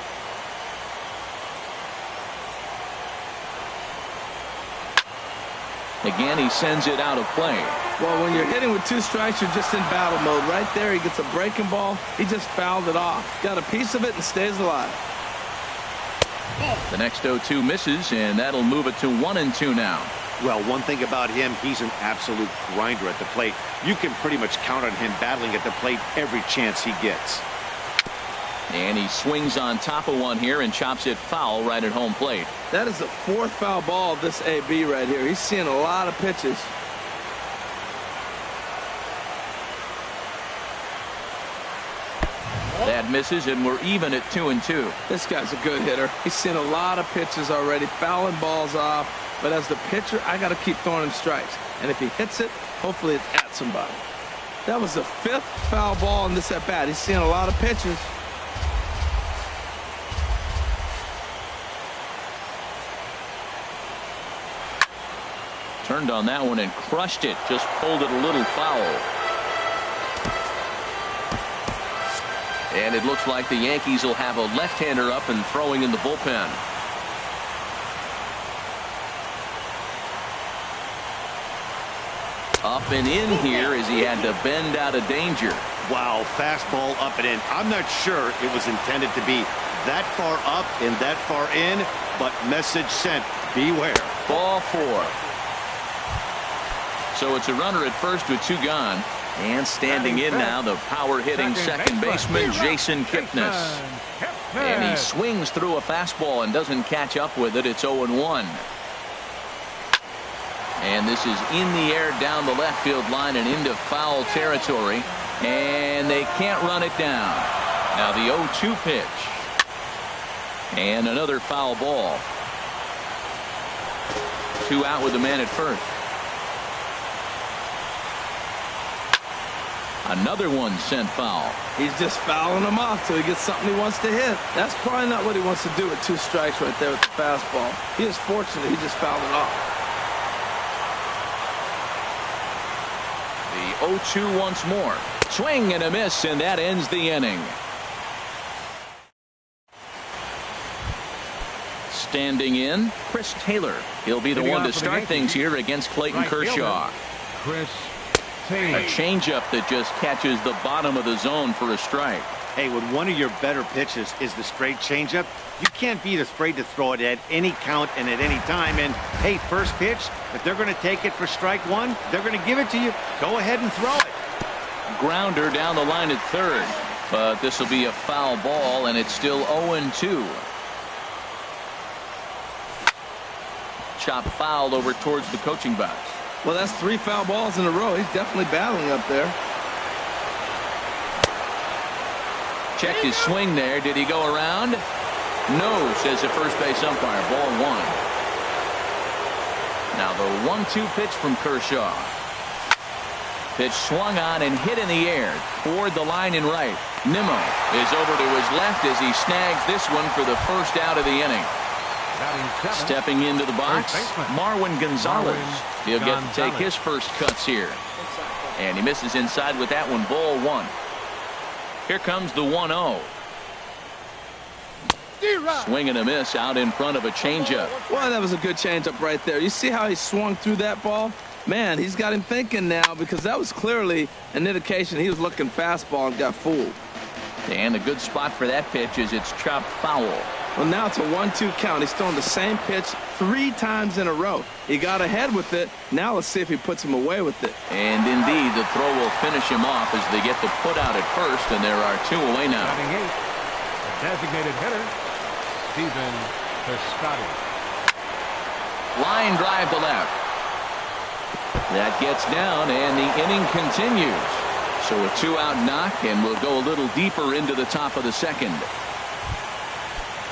S1: Again, he sends it out of play.
S4: Well, when you're hitting with 2 strikes, you're just in battle mode. Right there, he gets a breaking ball. He just fouled it off. Got a piece of it and stays alive.
S1: The next 0-2 misses, and that'll move it to 1-2 now.
S3: Well, one thing about him, he's an absolute grinder at the plate. You can pretty much count on him battling at the plate every chance he gets.
S1: And he swings on top of one here and chops it foul right at home plate.
S4: That is the 4th foul ball of this AB right here. He's seeing a lot of pitches.
S1: That misses, and we're even at 2-2.
S4: This guy's a good hitter. He's seen a lot of pitches already, fouling balls off. But as the pitcher, I got to keep throwing him strikes. And if he hits it, hopefully it's at somebody. That was the 5th foul ball in this at-bat. He's seeing a lot of pitches.
S1: Turned on that one and crushed it. Just pulled it a little foul. And it looks like the Yankees will have a left-hander up and throwing in the bullpen. Up and in here as he had to bend out of danger.
S3: Wow, fastball up and in. I'm not sure it was intended to be that far up and that far in, but message sent, beware.
S1: Ball 4. So it's a runner at first with 2 gone. And standing in now, the power-hitting second baseman, Jason Kipnis. And he swings through a fastball and doesn't catch up with it. It's 0-1. And this is in the air down the left field line and into foul territory. And they can't run it down. Now the 0-2 pitch. And another foul ball. 2 out with the man at first. Another one sent foul.
S4: He's just fouling them off till he gets something he wants to hit. That's probably not what he wants to do with 2 strikes right there with the fastball. He is fortunate he just fouled it off.
S1: The 0-2 once more. Swing and a miss, and that ends the inning. Standing in, Chris Taylor. He'll be the one to start things here against Clayton Kershaw.
S2: Chris
S1: Taylor. A changeup that just catches the bottom of the zone for a strike.
S3: Hey, when one of your better pitches is the straight changeup, you can't be afraid to throw it at any count and at any time. And, hey, first pitch, if they're going to take it for strike 1, they're going to give it to you. Go ahead and throw it.
S1: Grounder down the line at third. But this will be a foul ball, and it's still 0-2. Chop foul over towards the coaching box.
S4: Well, that's 3 foul balls in a row. He's definitely battling up there.
S1: Checked his swing there. Did he go around? No, says the first base umpire. Ball 1. Now the 1-2 pitch from Kershaw. Pitch swung on and hit in the air toward the line and right. Nimmo is over to his left as he snags this one for the first out of the inning. Stepping into the box, Marwin Gonzalez. He'll get to take his first cuts here. And he misses inside with that one. Ball 1. Here comes the 1-0. Swing and a miss out in front of a changeup.
S4: Well, that was a good changeup right there. You see how he swung through that ball? Man, he's got him thinking now, because that was clearly an indication he was looking fastball and got fooled.
S1: And a good spot for that pitch is it's chopped foul.
S4: Well, now it's a 1-2 count. He's throwing the same pitch 3 times in a row. He got ahead with it. Now let's see if he puts him away with it.
S1: And indeed, the throw will finish him off as they get the put out at first, and there are 2 away now.
S2: Batting 8, the designated hitter, Stephen Piscotty.
S1: Line drive to left. That gets down, and the inning continues. So a 2-out knock, and we'll go a little deeper into the top of the second.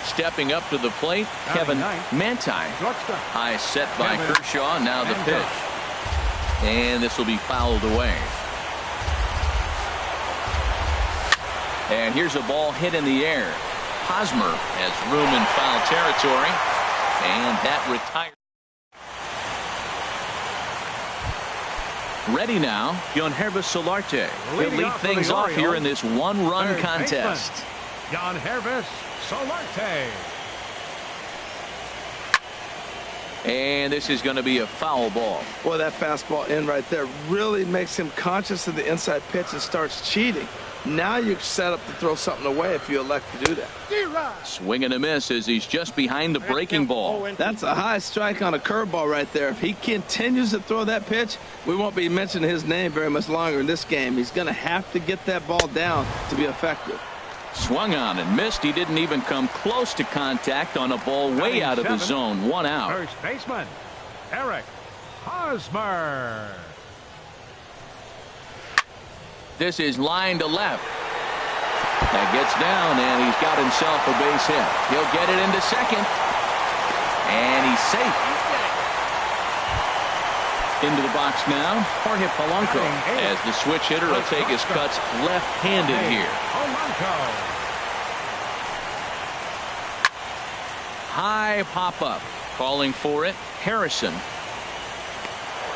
S1: Stepping up to the plate, Kevin Manti. High set by Kershaw. Now the pitch. And this will be fouled away. And here's a ball hit in the air. Hosmer has room in foul territory. And that retires. Ready now, Yangervis Solarte. He'll lead things off here in this 1-run contest.
S2: Yangervis Solarte.
S1: And this is going to be a foul ball.
S4: Boy, that fastball in right there really makes him conscious of the inside pitch and starts cheating. Now you're set up to throw something away if you elect to do that.
S1: Swing and a miss as he's just behind the breaking ball.
S4: That's a high strike on a curveball right there. If he continues to throw that pitch, we won't be mentioning his name very much longer in this game. He's going to have to get that ball down to be effective.
S1: Swung on and missed. He didn't even come close to contact on a ball way out of the zone. 1 out.
S2: First baseman, Eric Hosmer.
S1: This is line to left. That gets down, and he's got himself a base hit. He'll get it into second. And he's safe. Into the box now, Jorge Polanco, as the switch hitter will take his cuts left-handed here. High pop-up. Calling for it, Harrison.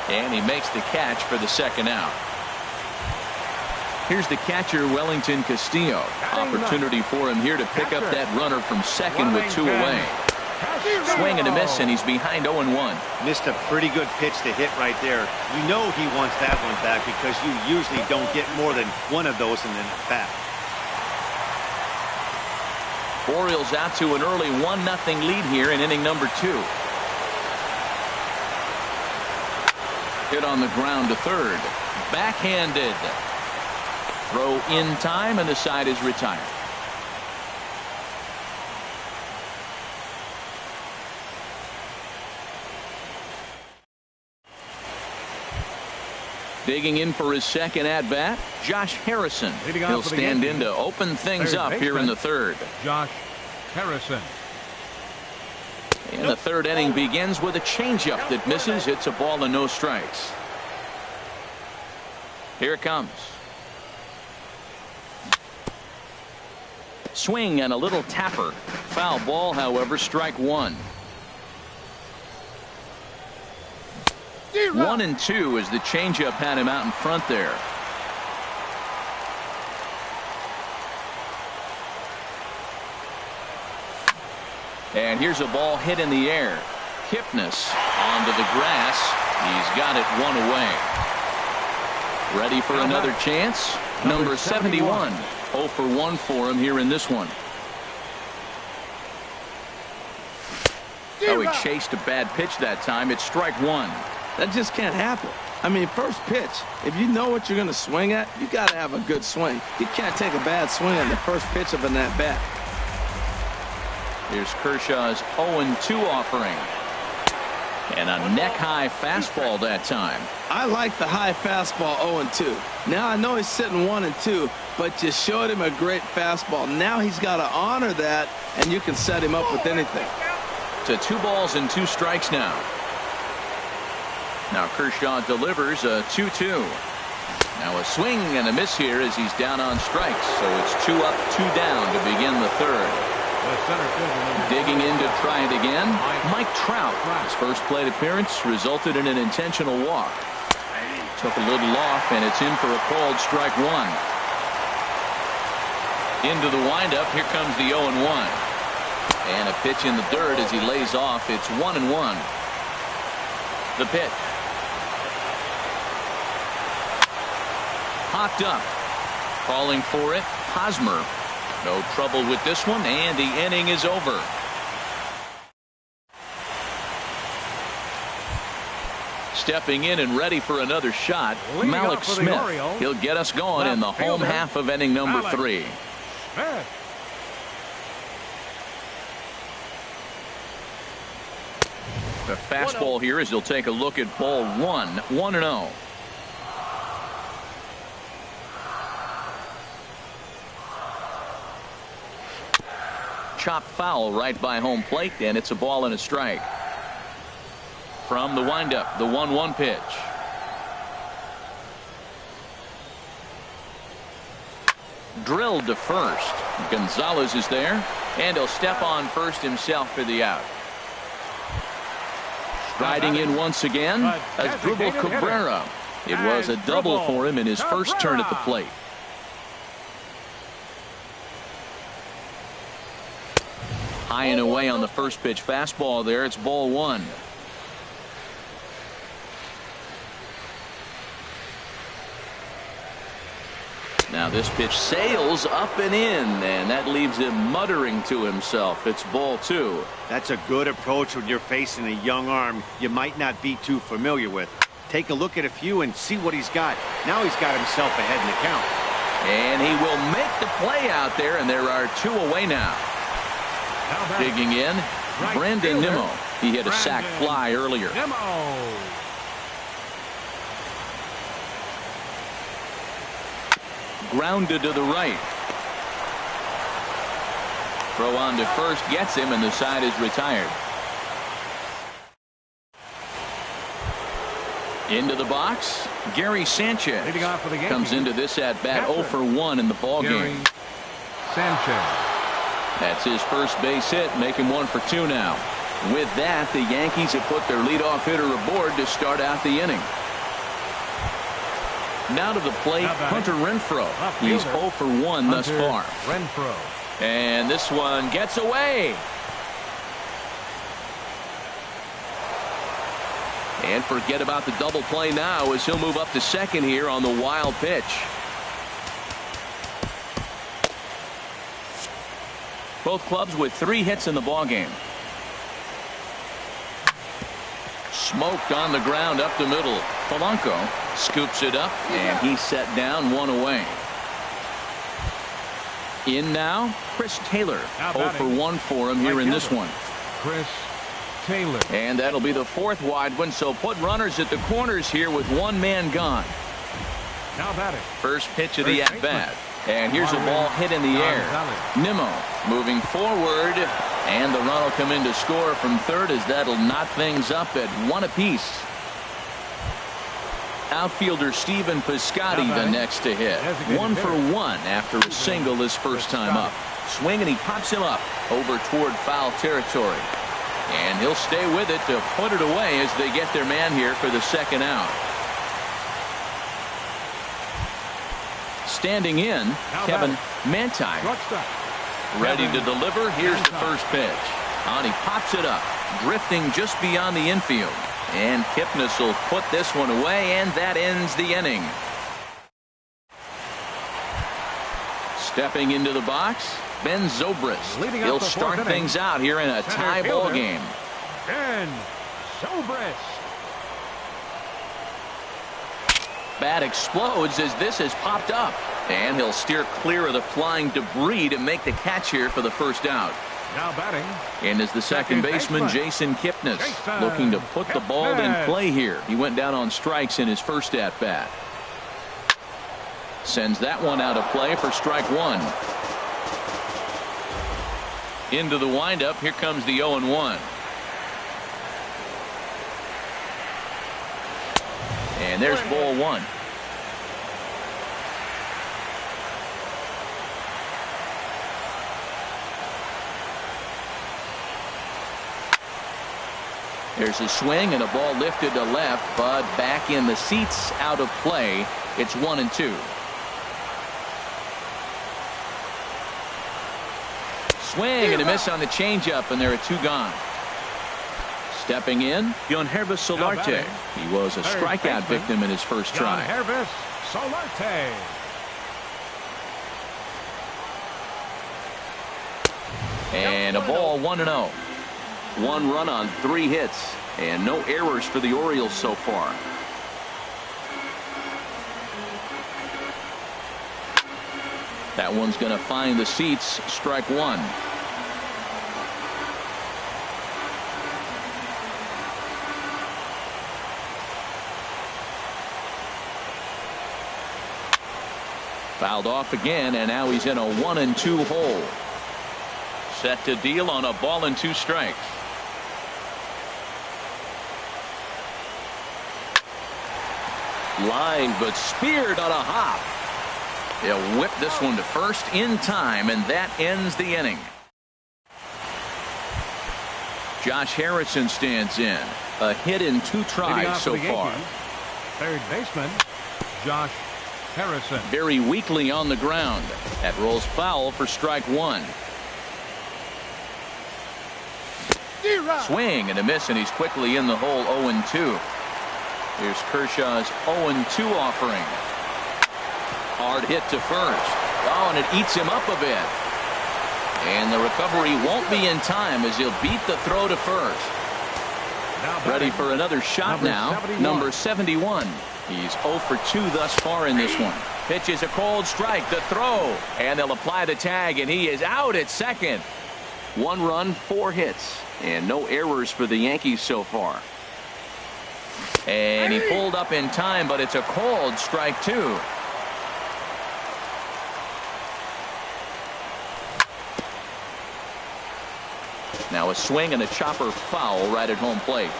S1: And he makes the catch for the second out. Here's the catcher, Wellington Castillo. Opportunity for him here to pick up that runner from second with 2 away. Swing and a miss, and he's behind 0-1.
S3: Missed a pretty good pitch to hit right there. You know he wants that one back because you usually don't get more than one of those in an at-bat.
S1: Orioles out to an early 1-0 lead here in inning number 2. Hit on the ground to third. Backhanded. Throw in time, and the side is retired. Digging in for his second at-bat, Josh Harrison. He'll stand in to open things up here in the third.
S2: Josh Harrison.
S1: And the third inning begins with a changeup that misses. It's a ball and no strikes. Here it comes. Swing and a little tapper. Foul ball, however, strike 1. 1-2 as the changeup had him out in front there. And here's a ball hit in the air. Kipnis onto the grass. He's got it 1 away. Ready for another chance? Number 71. 0 for 1 for him here in this one. Oh, he chased a bad pitch that time. It's strike 1.
S4: That just can't happen. I mean, first pitch, if you know what you're going to swing at, you got to have a good swing. You can't take a bad swing on the first pitch of an at-bat.
S1: Here's Kershaw's 0-2 offering. And a neck-high fastball that time.
S4: I like the high fastball 0-2. Now I know he's sitting 1-2, but you showed him a great fastball. Now he's got to honor that, and you can set him up with anything.
S1: To 2 balls and 2 strikes now. Now Kershaw delivers a 2-2. Now a swing and a miss here as he's down on strikes. So it's 2 up, 2 down to begin the third. Digging in to try it again, Mike Trout. His first plate appearance resulted in an intentional walk. Took a little off, and it's in for a called strike 1. Into the windup, here comes the 0-1. And a pitch in the dirt as he lays off. It's 1-1. The pitch. Popped up. Calling for it, Hosmer. No trouble with this one, and the inning is over. Stepping in and ready for another shot, Malik Smith. He'll get us going in the home half of inning number 3. The fastball here as he'll take a look at ball 1, 1-0. Chopped foul right by home plate, and it's a ball and a strike. From the windup, the 1-1 pitch. Drilled to first. Gonzalez is there, and he'll step on first himself for the out. Striding in once again, Asdrubal Cabrera. It was a double for him in his first turn at the plate. High and away on the first pitch fastball there. It's ball 1. Now Now this pitch sails up and in, and that leaves him muttering to himself. It's ball 2.
S3: That's a good approach when you're facing a young arm you might not be too familiar with. Take a look at a few and see what he's got. Now he's got himself ahead in the count.
S1: And he will make the play out there, and there are 2 away now. Digging in, Brandon Nimmo. He hit a sac fly earlier. Grounded to the right. Throw on to first gets him, and the side is retired. Into the box, Gary Sanchez comes into this at bat 0 for 1 in the ball game.
S2: Sanchez.
S1: That's his first base hit, making 1 for 2 now. With that, the Yankees have put their leadoff hitter aboard to start out the inning. Now to the plate, Hunter Renfroe. He's 0 for 1 thus far.
S2: Renfroe.
S1: And this one gets away. And forget about the double play now as he'll move up to second here on the wild pitch. Both clubs with 3 hits in the ballgame. Smoked on the ground up the middle. Polanco scoops it up, and he's set down 1 away. In now, Chris Taylor. 0 for 1 for him here in this one.
S2: Chris Taylor.
S1: And that'll be the 4th wide one, so put runners at the corners here with 1 man gone.
S2: Now batting.
S1: First pitch of the at-bat. And here's a ball hit in the air. Nimmo moving forward, and the run will come in to score from third as that'll knot things up at 1 apiece. Outfielder Stephen Piscotty the next to hit. 1 for 1 after a single his first time up. Swing, and he pops him up over toward foul territory. And he'll stay with it to put it away as they get their man here for the second out. Standing in, Kevin Manti. Ready to deliver. Here's the first pitch. And he pops it up, drifting just beyond the infield. And Kipnis will put this one away, and that ends the inning. Stepping into the box, Ben Zobrist. He'll start things out here in a tie ball game.
S2: Ben Zobrist.
S1: Bat explodes as this has popped up, and he'll steer clear of the flying debris to make the catch here for the first out.
S2: Now batting.
S1: And as the second baseman, Jason Kipnis, looking to put the ball in play here. He went down on strikes in his first at bat. Sends that one out of play for strike 1. Into the windup. Here comes the 0-1. And there's ball 1. There's a swing and a ball lifted to left, but back in the seats, out of play. It's 1-2. Swing and a miss on the changeup, and there are 2 gone. Stepping in, Yohannes Solarte. He was a strikeout victim in his first try.
S2: Yohannes Solarte.
S1: And a ball 1-0. 1 run on 3 hits, and no errors for the Orioles so far. That one's going to find the seats. Strike 1. Fouled off again, and now he's in a 1-2 hole. Set to deal on a ball and 2 strikes. Line, but speared on a hop. He'll whip this one to first in time, and that ends the inning. Josh Harrison stands in. A hit in 2 tries so far.
S2: Third baseman, Josh Harrison.
S1: Very weakly on the ground. That rolls foul for strike 1. Swing and a miss, and he's quickly in the hole. 0-2. Here's Kershaw's 0-2 offering. Hard hit to first. Oh, and it eats him up a bit. And the recovery won't be in time as he'll beat the throw to first. Ready for another shot now. Number 71. He's 0 for 2 thus far in this one. Pitches a cold strike. The throw. And they'll apply the tag, and he is out at second. 1 run, 4 hits, and no errors for the Yankees so far. And he pulled up in time, but it's a called strike 2. Now a swing and a chopper foul right at home plate.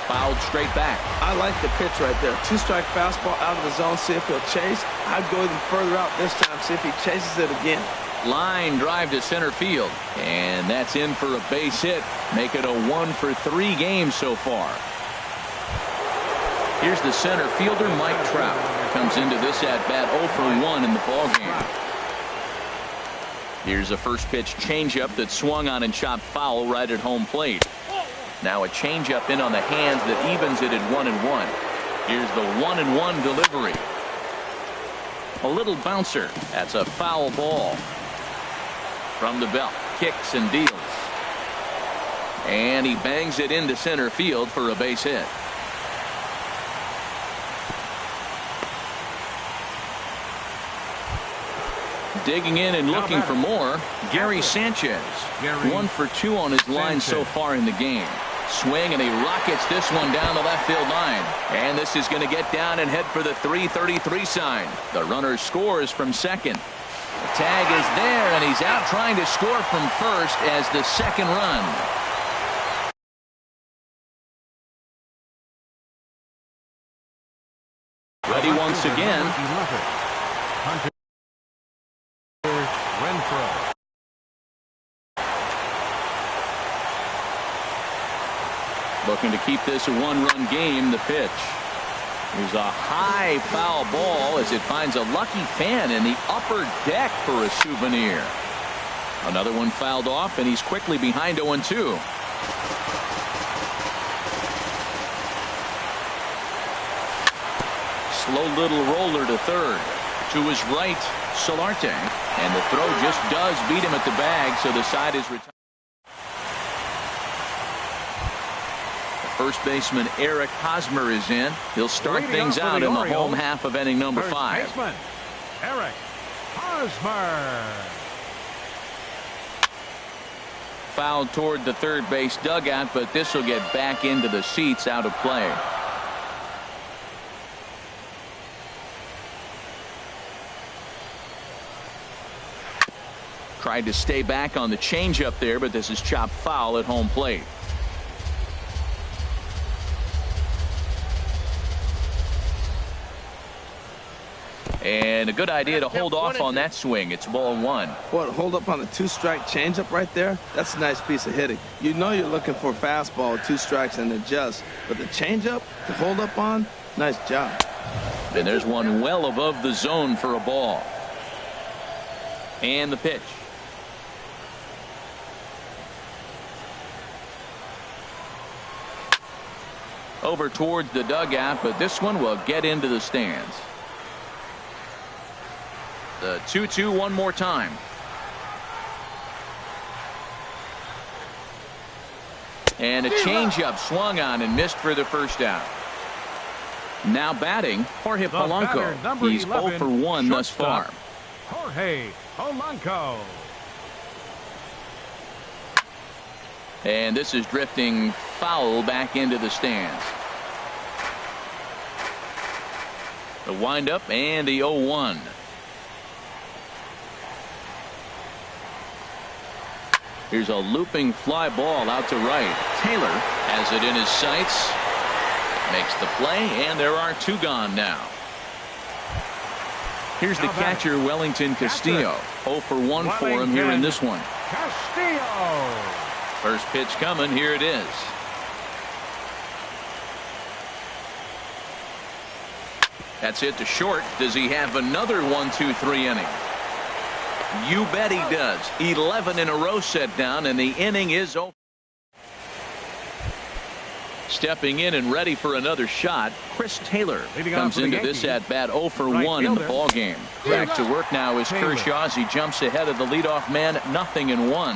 S1: Fouled straight back.
S4: I like the pitch right there. 2-strike fastball out of the zone. See if he'll chase. I'd go even further out this time. See if he chases it again.
S1: Line drive to center field. And that's in for a base hit. Make it a 1 for 3 games so far. Here's the center fielder, Mike Trout. Comes into this at-bat 0 for 1 in the ballgame. Here's a first pitch changeup that swung on and chopped foul right at home plate. Now a changeup in on the hands that evens it at 1-1. Here's the 1-1 delivery. A little bouncer. That's a foul ball. From the belt. Kicks and deals. And he bangs it into center field for a base hit. Digging in and looking for more, Gary Sanchez. 1 for 2 on his line so far in the game. Swing, and he rockets this one down the left field line. And this is going to get down and head for the 333 sign. The runner scores from second. The tag is there, and he's out trying to score from first as the second run. Ready once again. Looking to keep this a 1-run game. The pitch. Here's a high foul ball as it finds a lucky fan in the upper deck for a souvenir. Another one fouled off, and he's quickly behind 0-2. Slow little roller to third. To his right, Solarte. And the throw just does beat him at the bag, so the side is retired. First baseman Eric Hosmer is in. He'll start things out in the home half of inning number 5.
S2: Baseman, Eric Hosmer.
S1: Fouled toward the third base dugout, but this will get back into the seats out of play. Tried to stay back on the changeup there, but this is chopped foul at home plate. And a good idea to hold off on that swing. It's ball 1.
S4: What, hold up on the 2-strike changeup right there? That's a nice piece of hitting. You know you're looking for a fastball, 2 strikes and adjust. But the changeup to hold up on, nice job.
S1: And there's one well above the zone for a ball. And the pitch. Over towards the dugout, but this one will get into the stands. The 2-2 one more time. And a changeup swung on and missed for the first out. Now batting, Jorge Polanco. He's 0 for 1 thus far.
S2: Jorge Polanco.
S1: And this is drifting foul back into the stands. The windup and the 0-1. Here's a looping fly ball out to right. Taylor has it in his sights. Makes the play, and there are 2 gone now. Here's the catcher, Wellington Castillo. 0 for 1 for him here in this one.
S2: Castillo.
S1: First pitch coming. Here it is. That's hit to short. Does he have another 1-2-3 inning? You bet he does. 11 in a row set down, and the inning is over. stepping in and ready for another shot. Chris Taylor
S2: Leading
S1: comes
S2: off for the
S1: into
S2: Yankees,
S1: this at bat 0 for
S2: right
S1: 1 in the
S2: fielder.
S1: ball game. Back to work now is
S2: Taylor.
S1: Kershaw as he jumps ahead of the leadoff man, 0-1.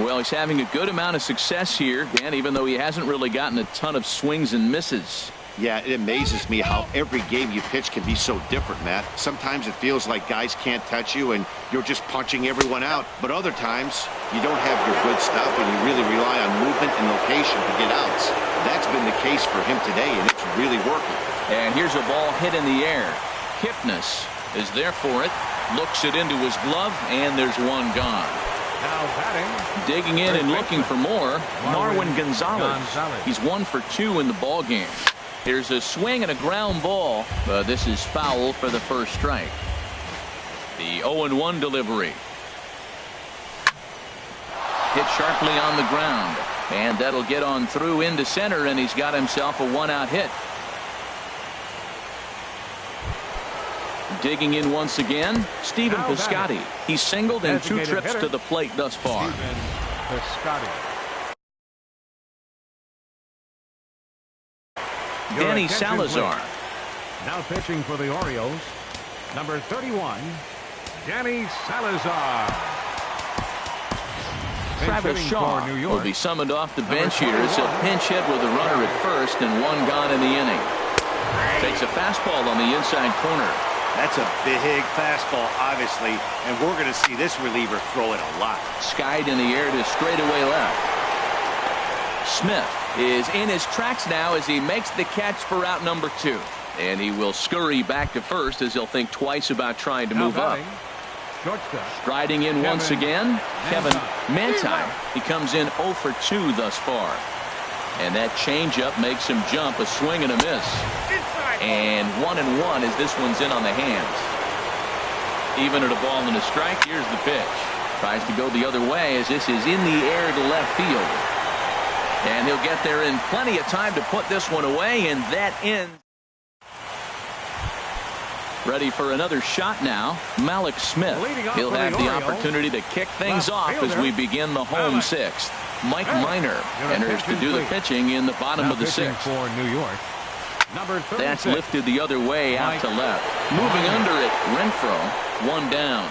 S1: Well, he's having a good amount of success here, Dan, even though he hasn't really gotten a ton of swings and misses.
S3: Yeah, it amazes me how every game you pitch can be so different, Matt. Sometimes it feels like guys can't touch you and you're just punching everyone out. But other times, you don't have your good stuff and you really rely on movement and location to get outs. That's been the case for him today, and it's really working.
S1: And here's a ball hit in the air. Kipnis is there for it, looks it into his glove, and there's one gone.
S2: Now batting.
S1: Digging in and looking for more, Marwin Gonzalez. He's 1 for 2 in the ball game. Here's a swing and a ground ball, but this is foul for the first strike. The 0-1 delivery. Hit sharply on the ground, and that'll get on through into center, and he's got himself a 1-out hit. Digging in once again, Stephen Piscotty. He's singled in 2 trips to the plate thus far.
S2: Piscotty.
S1: Danny Salazar.
S2: Now pitching for the Orioles, number 31, Danny Salazar.
S1: Travis Shaw will be summoned off the bench here as he'll pinch hit with a runner at first and 1 gone in the inning. Takes a fastball on the inside corner.
S3: That's a big fastball, obviously, and we're going to see this reliever throw it a lot.
S1: Skied in the air to straightaway left. Smith is in his tracks now as he makes the catch for out number 2. And he will scurry back to first as he'll think twice about trying to move up. Striding in once again, Kevin Manti. He comes in 0 for 2 thus far. And that changeup makes him jump, a swing and a miss. And 1-1 as this one's in on the hands. Even at a ball and a strike, here's the pitch. Tries to go the other way as this is in the air to left field. And he'll get there in plenty of time to put this one away, and that ends. Ready for another shot now, Malik Smith. He'll have the opportunity to kick things off as we begin the home 6th. Mike Minor enters to do the pitching in the bottom of the 6th.
S2: For New York, number 36.
S1: That's lifted the other way out to left. Moving under it, Renfroe, 1 down.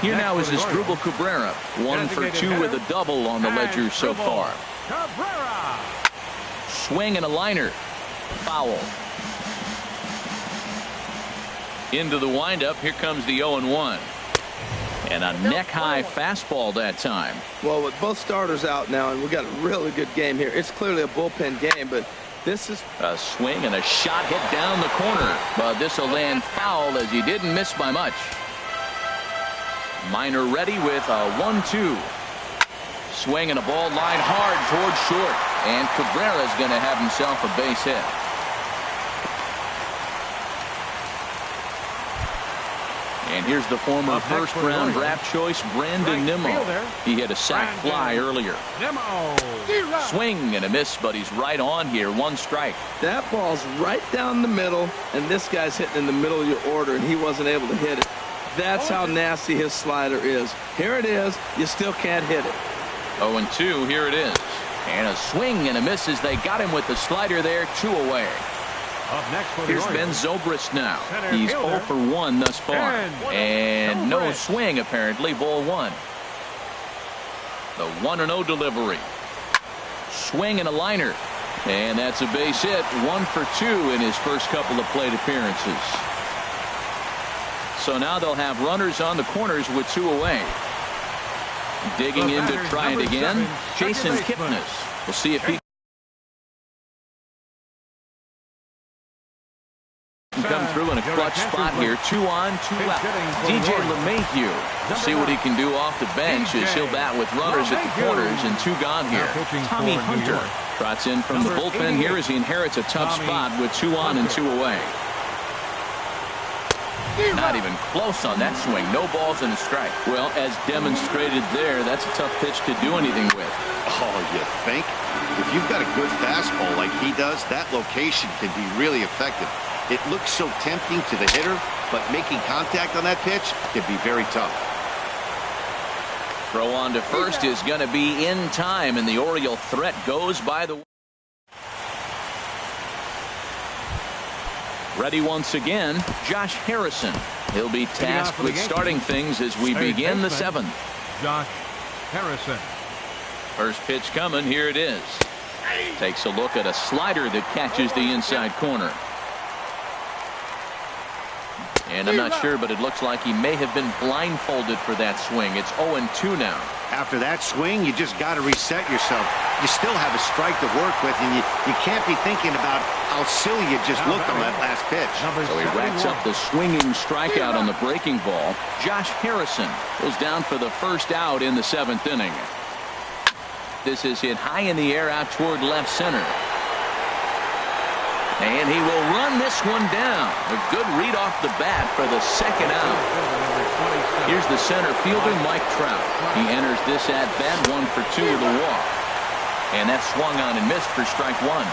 S1: Here now is Asdrubal Cabrera, 1 for 2 with a double on the ledger so far.
S2: Cabrera.
S1: Swing and a liner. Foul. Into the windup. Here comes the 0-1. And a neck-high fastball that time.
S4: Well, with both starters out now, and we've got a really good game here. It's clearly a bullpen game, but this is
S1: a swing and a shot hit down the corner. But this will land foul as he didn't miss by much. Minor ready with a 1-2. Swing and a ball line hard towards short. And Cabrera's going to have himself a base hit. And here's the former first-round draft choice, Brandon Nimmo. He hit a sac fly earlier. Swing and a miss, but he's right on here. 1 strike.
S4: that ball's right down the middle, and this guy's hitting in the middle of your order, and he wasn't able to hit it. That's how nasty his slider is. Here it is. You still can't hit it.
S1: 0-2. Here it is. And a swing and a miss as they got him with the slider there. 2 away.
S2: Up next for
S1: Here's Ben Zobrist now. He's 0 for 1 thus far. And no swing, apparently. Ball 1. The 1-0 delivery. Swing and a liner. And that's a base hit. 1 for 2 in his first couple of plate appearances. So now they'll have runners on the corners with 2 away. Digging in to try it again. Jason Kipnis. We'll see if he can come through in a clutch spot here. 2 on, 2 out. DJ LeMahieu. We'll see what he can do off the bench as he'll bat with runners at the corners and 2 gone here. Tommy Hunter trots in from the bullpen here as he inherits a tough spot with 2 on and 2 away. Not even close on that swing. No balls and a strike. Well, as demonstrated there, that's a tough pitch to do anything with.
S3: Oh, you think? If you've got a good fastball like he does, that location can be really effective. It looks so tempting to the hitter, but making contact on that pitch can be very tough.
S1: Throw on to first is going to be in time, and the Oriole threat goes by the way. Ready once again, Josh Harrison. He'll be tasked with starting things as we begin the seventh.
S2: Josh Harrison.
S1: First pitch coming. Here it is. Takes a look at a slider that catches the inside corner. And I'm not sure, but it looks like he may have been blindfolded for that swing. It's 0-2 now.
S3: After that swing, you just got to reset yourself. You still have a strike to work with, and you can't be thinking about how silly you just looked on that last pitch.
S1: So he racks up the swinging strikeout on the breaking ball. Josh Harrison goes down for the first out in the seventh inning. This is hit high in the air out toward left center. And he will run this one down. A good read off the bat for the second out. Here's the center fielder, Mike Trout. He enters this at-bat 1 for 2 with a walk. And that's swung on and missed for strike one.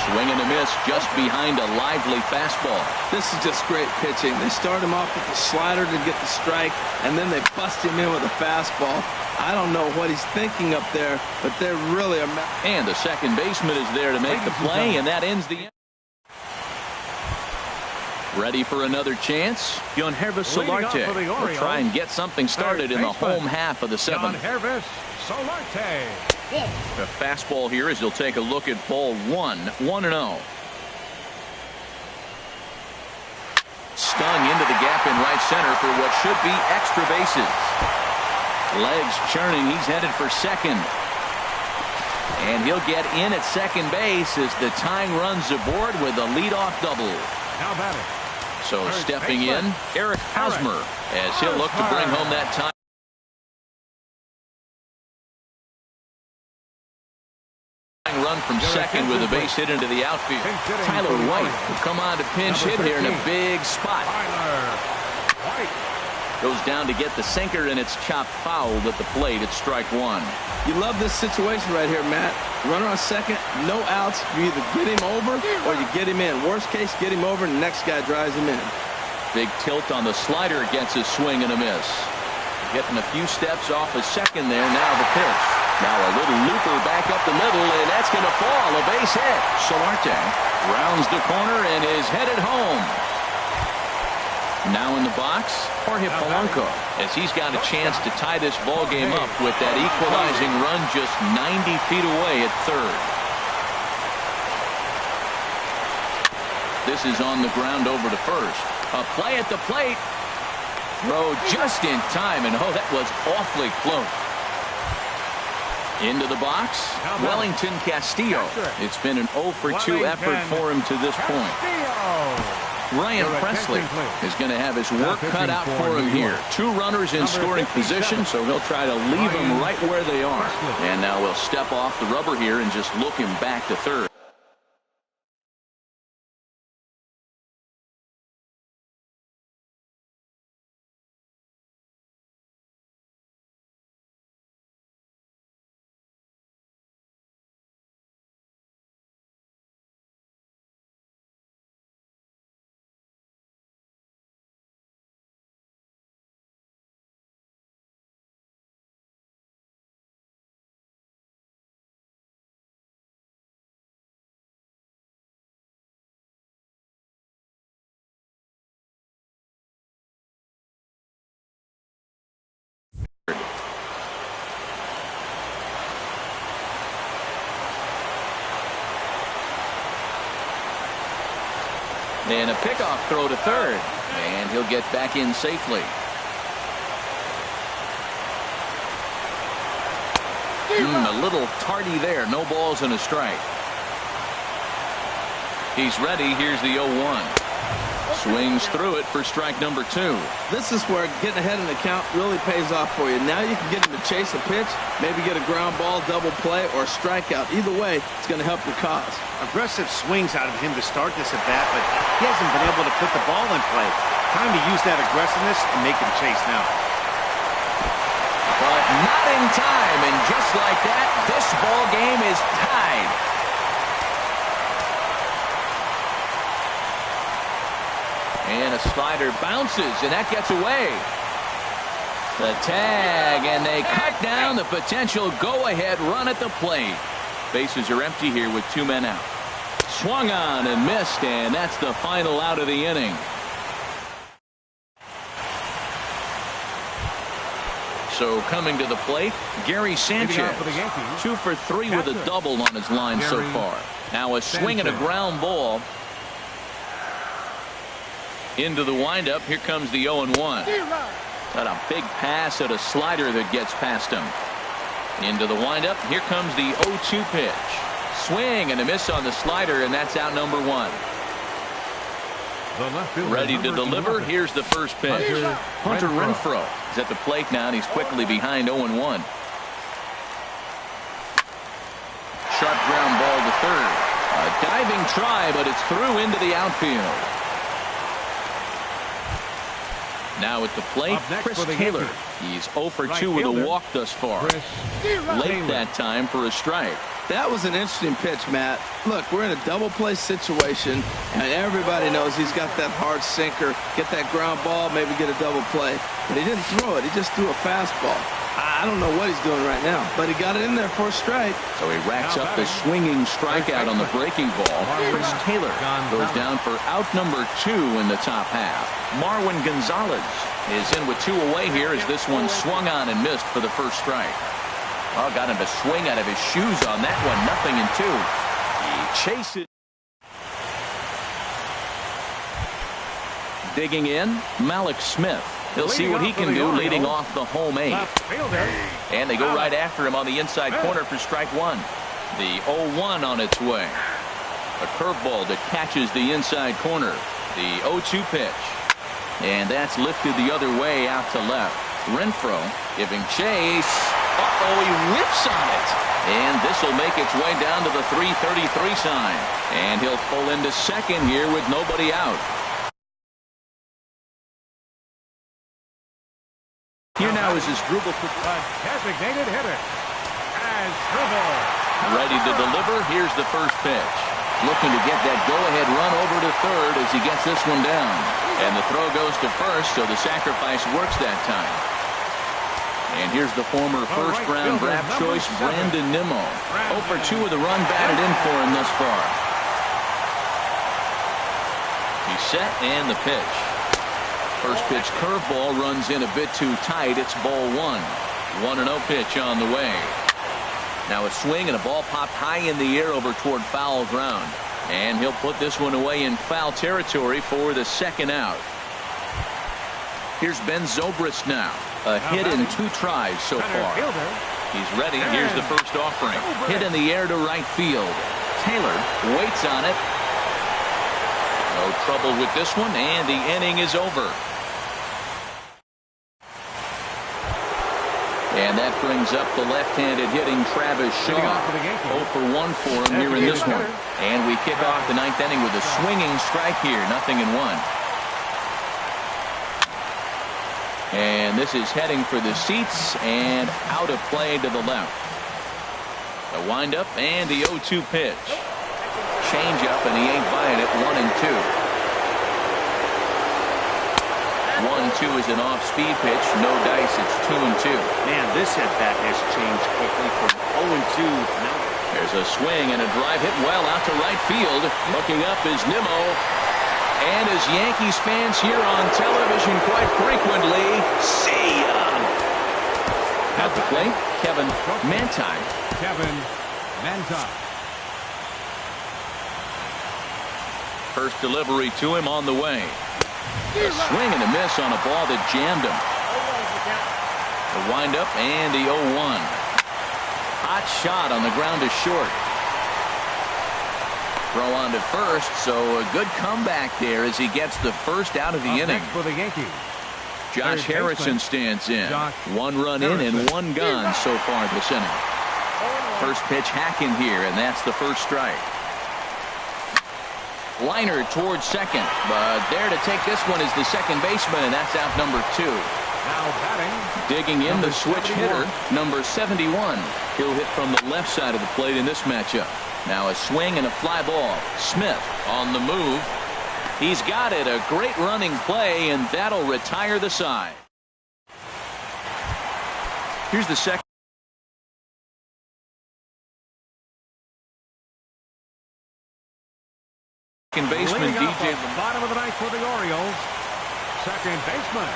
S1: Swing and a miss just behind a lively fastball.
S4: This is just great pitching. They start him off with the slider to get the strike, and then they bust him in with a fastball. I don't know what he's thinking up there, but they're really a...
S1: And the second baseman is there to make the play, and that ends the inning. Ready for another chance? Yohannervis Solarte will try and get something started in the home half of the seventh.
S2: Yohannervis Solarte.
S1: The fastball here as he'll take a look at ball 1, 1-0. Stung into the gap in right center for what should be extra bases. Legs churning. He's headed for second. And he'll get in at second base as the tying runs aboard with a leadoff double.
S2: Now batting.
S1: So stepping in, Eric Hosmer, as he'll look to bring home that tie. Run from second with a base hit into the outfield. Tyler White will come on to pinch hit here in a big spot. Goes down to get the sinker, and it's chopped fouled at the plate at strike one.
S4: You love this situation right here, Matt. Runner on second, no outs. You either get him over or you get him in. Worst case, get him over, and the next guy drives him in.
S1: Big tilt on the slider against his swing and a miss. Getting a few steps off his second there. Now the pitch. Now a little looper back up the middle, and that's going to fall. A base hit. Solarte rounds the corner and is headed home. Now in the box, Jorge Polanco, as he's got a chance to tie this ball game up with that equalizing run just 90 feet away at third. This is on the ground over to first. A play at the plate. Throw just in time, and oh, that was awfully close. Into the box, Wellington Castillo. It's been an 0 for 2 effort for him to this point. Ryan Presley is going to have his work cut out for him here. 2 runners in scoring position, so he'll try to leave them right where they are. And now we'll step off the rubber here and just look him back to third. And a pickoff throw to third. And he'll get back in safely. A little tardy there. No balls and a strike. He's ready. Here's the 0-1. Swings through it for strike number 2.
S4: This is where getting ahead in the count really pays off for you. Now you can get him to chase a pitch, maybe get a ground ball, double play, or a strikeout. Either way, it's going to help your cause.
S3: Aggressive swings out of him to start this at bat, but he hasn't been able to put the ball in play. Time to use that aggressiveness and make him chase now.
S1: But not in time, and just like that, this ball game is tied. And a slider bounces, and that gets away. The tag, and they cut down the potential go-ahead run at the plate. Bases are empty here with 2 men out. Swung on and missed, and that's the final out of the inning. So coming to the plate, Gary Sanchez, 2 for 3 with a double on his line so far. Now a swing and a ground ball into the windup. Here comes the 0-1. Got a big pass at a slider that gets past him. Into the windup. Here comes the 0-2 pitch. Swing and a miss on the slider, and that's out number 1. Ready to deliver. Here's the first pitch. Hunter Renfroe is at the plate now, and he's quickly behind 0-1. Sharp ground ball to third. A diving try, but it's through into the outfield. Now at the plate, Chris Taylor. He's 0 for 2 with a walk thus far. Late that time for a strike.
S4: That was an interesting pitch, Matt. Look, we're in a double play situation, and everybody knows he's got that hard sinker, get that ground ball, maybe get a double play. But he didn't throw it. He just threw a fastball. I don't know what he's doing right now, but he got it in there for a strike.
S1: So he racks up the swinging strikeout on the breaking ball. Chris Taylor goes down for out number 2 in the top half. Marwin Gonzalez is in with 2 away here as this one swung on and missed for the first strike. Oh, got him to swing out of his shoes on that one. 0-2. He chases. Digging in, Malik Smith. He'll see what he can do leading off the home 8. And they go right after him on the inside corner for strike 1. The 0-1 on its way. A curveball that catches the inside corner. The 0-2 pitch. And that's lifted the other way out to left. Renfroe giving chase. Uh-oh, he whips on it. And this will make its way down to the 333 sign. And he'll pull into second here with nobody out. Here now is his Struble.
S2: Designated hitter. As Struble.
S1: Ready to deliver. Here's the first pitch. Looking to get that go-ahead run over to third as he gets this one down. And the throw goes to first, so the sacrifice works that time. And here's the former first-round draft choice, Brandon Nimmo. 0 for 2 with a run batted in for him thus far. He's set, and the pitch. First pitch curveball runs in a bit too tight. It's ball 1. 1-0 pitch on the way. Now a swing and a ball popped high in the air over toward foul ground. And he'll put this one away in foul territory for the second out. Here's Ben Zobrist now. A hit in 2 tries so far. He's ready. Here's the first offering. Hit in the air to right field. Taylor waits on it. No trouble with this one, and the inning is over. And that brings up the left-handed hitting Travis Shaw. 0 for 1 for him here in this one. And we kick off the 9th inning with a swinging strike here. 0-1. And this is heading for the seats and out of play to the left. The windup and the 0-2 pitch. Change up, and he ain't buying it. 1-2. 1-2 is an off-speed pitch. No dice. It's 2-2.
S3: Man, this at-bat has changed quickly from 0-2 now.
S1: There's a swing and a drive hit well out to right field. Looking up is Nimmo. And as Yankees fans hear on television quite frequently, see ya! At the plate, Kevin Manti. First delivery to him on the way. A swing and a miss on a ball that jammed him. The windup and the 0-1. Hot shot on the ground to short. Throw on to first, so a good comeback there as he gets the first out of the inning.
S2: For the Yankees,
S1: Josh Harrison stands in. 1 run in and 1 gone so far this inning. First pitch hacking here, and that's the first strike. Liner towards second, but there to take this one is the second baseman, and that's out number 2.
S2: Now batting.
S1: Digging in the switch hitter, number 71. He'll hit from the left side of the plate in this matchup. Now a swing and a fly ball. Smith on the move. He's got it. A great running play, and that'll retire the side. Here's the second baseman, DJ.
S2: The bottom of the ninth for the Orioles. Second baseman,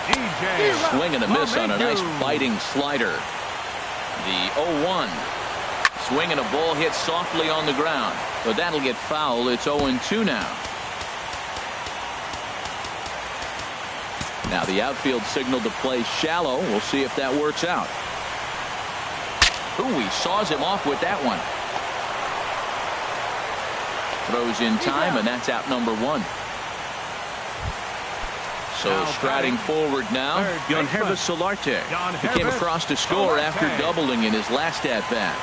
S2: DJ.
S1: Swing and a miss on a nice biting slider. The 0-1. Swing and a ball hit softly on the ground, but that'll get foul. It's 0-2 now. Now the outfield signal to play shallow. We'll see if that works out. Ooh, he saws him off with that one. Throws in time, and that's out number 1. So striding forward now, Yangervis Solarte. He came across to score after doubling in his last at-bat.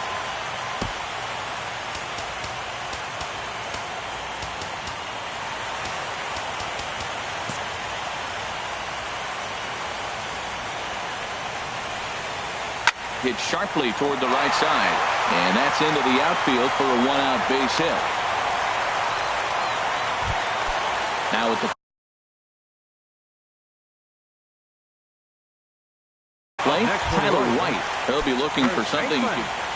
S1: Hit sharply toward the right side, and that's into the outfield for a 1-out base hit. Now with the play, Tyler White. He'll be looking for something.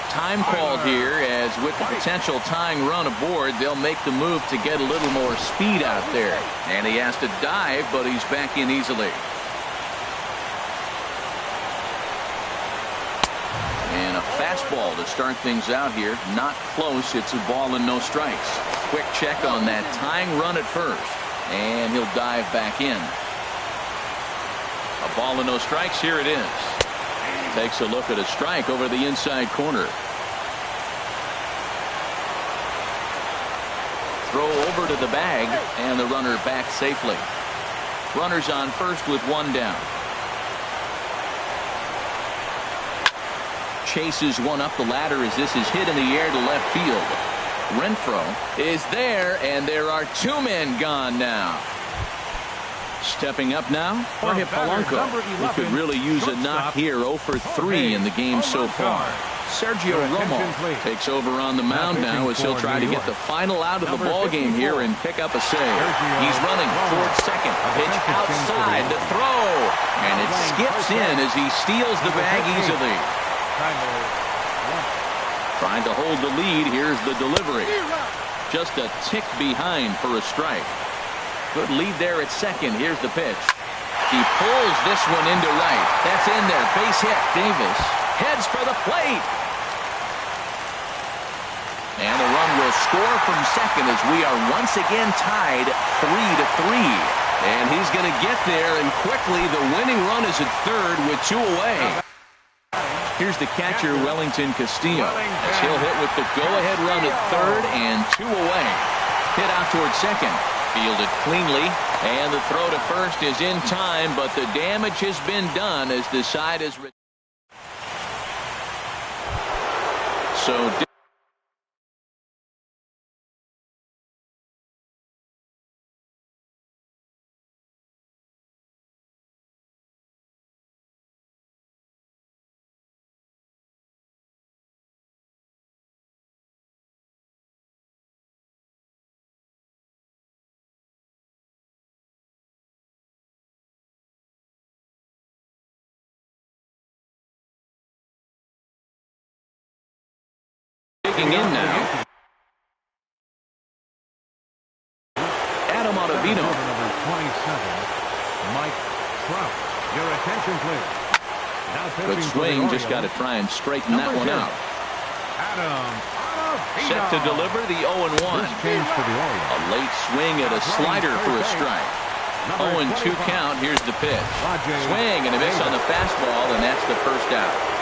S1: Time called here, as with the potential tying run aboard, they'll make the move to get a little more speed out there. And he has to dive, but he's back in easily. And a fastball to start things out here. Not close. It's a ball and no strikes. Quick check on that tying run at first. And he'll dive back in. A ball and no strikes. Here it is. Takes a look at a strike over the inside corner. Throw over to the bag, and the runner back safely. Runners on first with 1 down. Chases one up the ladder as this is hit in the air to left field. Renfroe is there, and there are 2 men gone now. Stepping up now, Jorge Polanco, who could really use a knock here. 0 for 3 in the game so far. Sergio Romo takes over on the mound now as he'll try to get the final out of the ball game here and pick up a save. He's running towards second. Pitch outside to throw, and it skips in as he steals the bag easily. Trying to hold the lead. Here's the delivery. Just a tick behind for a strike. Good lead there at second. Here's the pitch. He pulls this one into right. That's in there. Base hit. Davis heads for the plate. And the run will score from second as we are once again tied 3-3. And he's going to get there, and quickly the winning run is at third with 2 away. Here's the catcher, Wellington Castillo, as he'll hit with the go-ahead run at third and 2 away. Hit out toward second. Fielded cleanly, and the throw to first is in time, but the damage has been done as the side is. So in now. Adam Ottavino.
S2: Number 27, Mike Trout. Your attention, please.
S1: Good swing. Just got to try and straighten that one out.
S2: Adam Ottavino.
S1: Set to deliver the 0-1. A late swing at a slider for a strike. 0-2 count. Here's the pitch. Swing and a miss on the fastball, and that's the first out.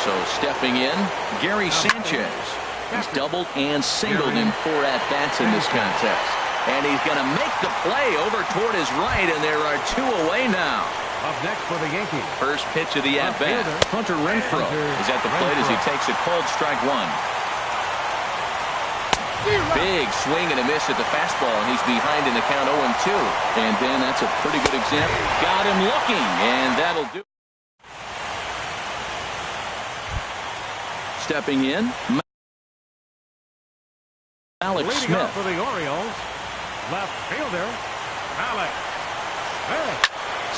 S1: So stepping in, Gary Sanchez. He's doubled and singled in 4 at-bats in this contest. And he's going to make the play over toward his right, and there are 2 away now.
S2: Up next for the Yankees.
S1: First pitch of the at-bat. Hunter Renfroe is at the plate as he takes a called strike 1. Big swing and a miss at the fastball, and he's behind in the count 0-2. And then that's a pretty good example. Got him looking, and that'll do. Stepping in, Alex Smith.
S2: For the Orioles, Left fielder, Alex Smith.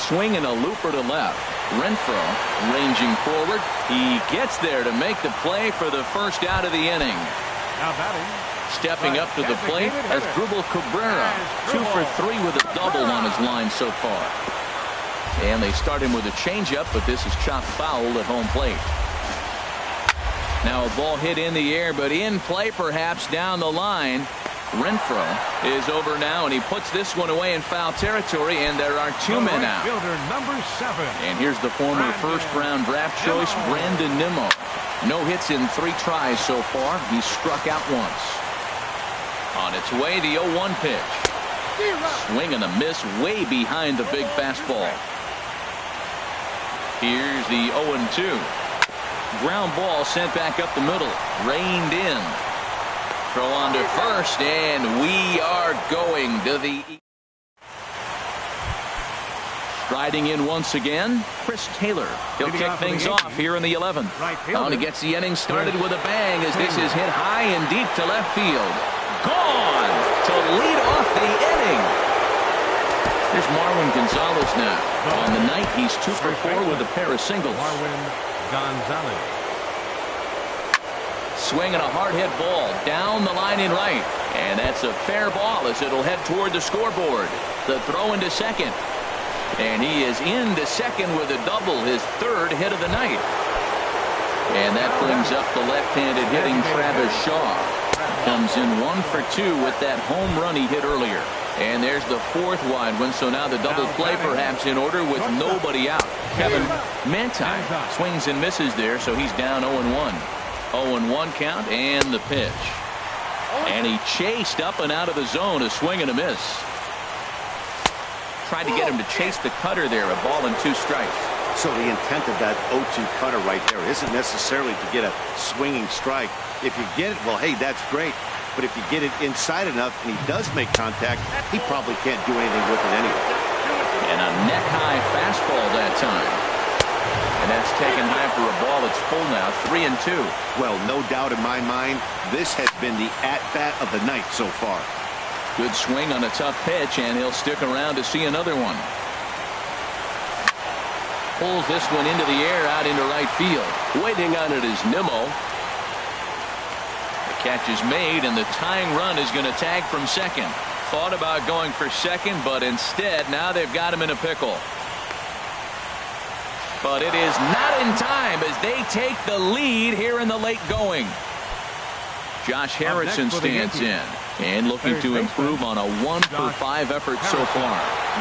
S1: Swinging a looper to left. Renfroe ranging forward. He gets there to make the play for the first out of the inning.
S2: Now batting.
S1: Stepping up to the plate as Drupal Cabrera. 2 for 3 with a double on his line so far. And they start him with a changeup, but this is chopped foul at home plate. Now a ball hit in the air, but in play perhaps down the line. Renfroe is over now, and he puts this one away in foul territory, and there are 2 men out.
S2: Fielder number 7.
S1: And here's the former first-round draft choice, Brandon Nimmo. No hits in 3 tries so far. He's struck out once. On its way, the 0-1 pitch. Swing and a miss way behind the big fastball. Here's the 0-2. Ground ball sent back up the middle. Reined in. Throw on to first, and we are going to the... Striding in once again, Chris Taylor. He'll kick things off here in the 11th. And he gets the inning started with a bang as this is hit high and deep to left field. Gone to lead off the inning. Here's Marwin Gonzalez now. On the night, he's 2 for 4 with a pair of singles.
S2: Marwin Gonzalez.
S1: Swinging a hard hit ball down the line in right. And that's a fair ball as it'll head toward the scoreboard. The throw into second. And he is into second with a double, his 3rd hit of the night. And that brings up the left-handed hitting Travis Shaw. Comes in 1 for 2 with that home run he hit earlier. And there's the 4th wide one, so now the double play perhaps in order with nobody out. Kevin Manti swings and misses there, so he's down 0-1. 0-1 count and the pitch. And he chased up and out of the zone, a swing and a miss. Tried to get him to chase the cutter there, a ball and 2 strikes.
S3: So the intent of that 0-2 cutter right there isn't necessarily to get a swinging strike. If you get it, well, hey, that's great. But if you get it inside enough and he does make contact, he probably can't do anything with it anyway.
S1: And a neck-high fastball that time. And that's taken high for a ball. It's full now, 3-2.
S3: Well, no doubt in my mind, this has been the at-bat of the night so far.
S1: Good swing on a tough pitch, and he'll stick around to see another one. Pulls this one into the air out into right field. Waiting on it is Nimmo. The catch is made, and the tying run is going to tag from second. Thought about going for second, but instead, now they've got him in a pickle. But it is not in time as they take the lead here in the late going. Josh Harrison stands in and looking to improve on a 1 for 5 effort so far.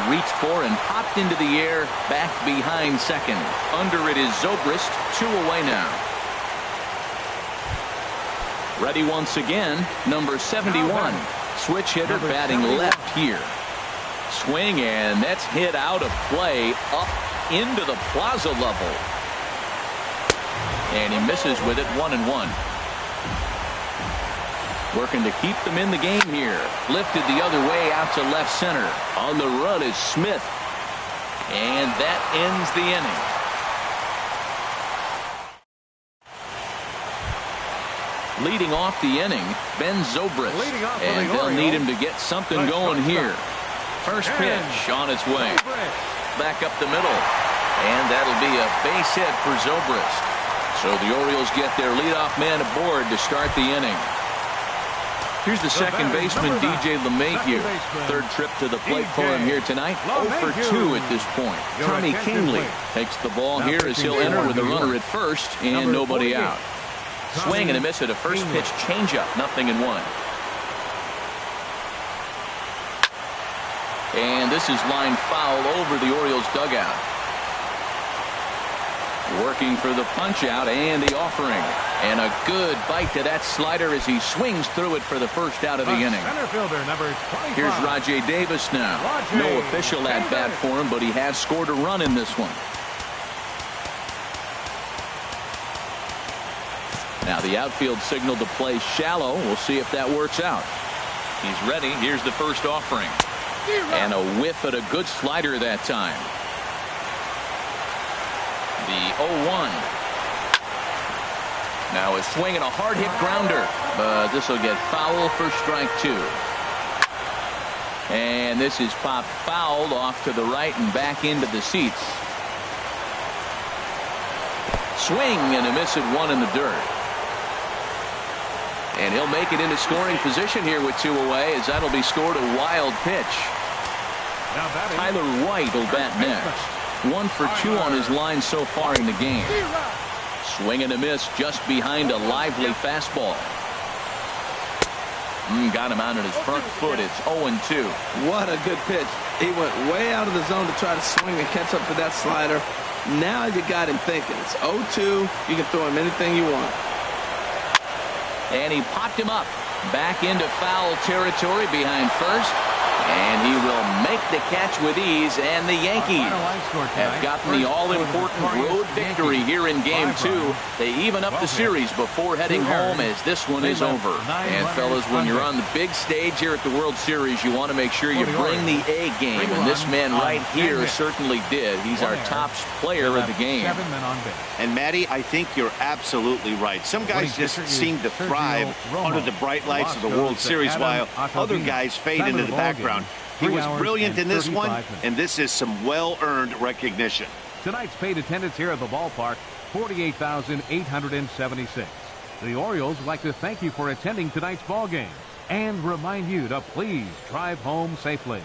S1: Reached for and popped into the air back behind second. Under it is Zobrist, 2 away now. Ready once again, number 71. Switch hitter batting left here. Swing, and that's hit out of play up into the plaza level. And he misses with it, 1-1. Working to keep them in the game here. Lifted the other way out to left center. On the run is Smith. And that ends the inning. Leading off the inning, Ben Zobrist. And they'll need him to get something going here. First pitch on its way. Back up the middle. And that'll be a base hit for Zobrist. So the Orioles get their leadoff man aboard to start the inning. Here's the second baseman, DJ LeMahieu. 3rd trip to the plate for him here tonight. 0 for 2 at this point. Tommy Kingley takes the ball here as he'll enter with a runner at first and nobody out. Swing and a miss at a first pitch changeup. 0-1. And this is line foul over the Orioles dugout. Working for the punch out and the offering. And a good bite to that slider as he swings through it for the first out of the inning.
S2: Center fielder, number 25.
S1: Here's Rajay Davis now. No official at bat for him, but he has scored a run in this one. Now the outfield signal to play shallow. We'll see if that works out. He's ready. Here's the first offering. And a whiff at a good slider that time. The 0-1. Now a swing and a hard hit grounder. But this will get foul for strike 2. And this is popped fouled off to the right and back into the seats. Swing and a miss at one in the dirt. And he'll make it into scoring position here with 2 away, as that'll be scored a wild pitch. Tyler White will bat next. 1 for 2 on his line so far in the game. Swing and a miss just behind a lively fastball. Got him out on his front foot. It's 0-2.
S4: What a good pitch. He went way out of the zone to try to swing and catch up to that slider. Now you got him thinking. It's 0-2. You can throw him anything you want.
S1: And he popped him up. Back into foul territory behind first. And he will make the catch with ease, and the Yankees have gotten the all-important road victory here in Game 2. They even up the series before heading home, as this one is over. And, fellas, when you're on the big stage here at the World Series, you want to make sure you bring the A game, and this man right here certainly did. He's our top player of the game.
S3: And, Matty, I think you're absolutely right. Some guys just seem to thrive under the bright lights of the World Series, while other guys fade into the background. He was brilliant in this one, and this is some well-earned recognition.
S2: Tonight's paid attendance here at the ballpark, 48,876. The Orioles would like to thank you for attending tonight's ball game and remind you to please drive home safely.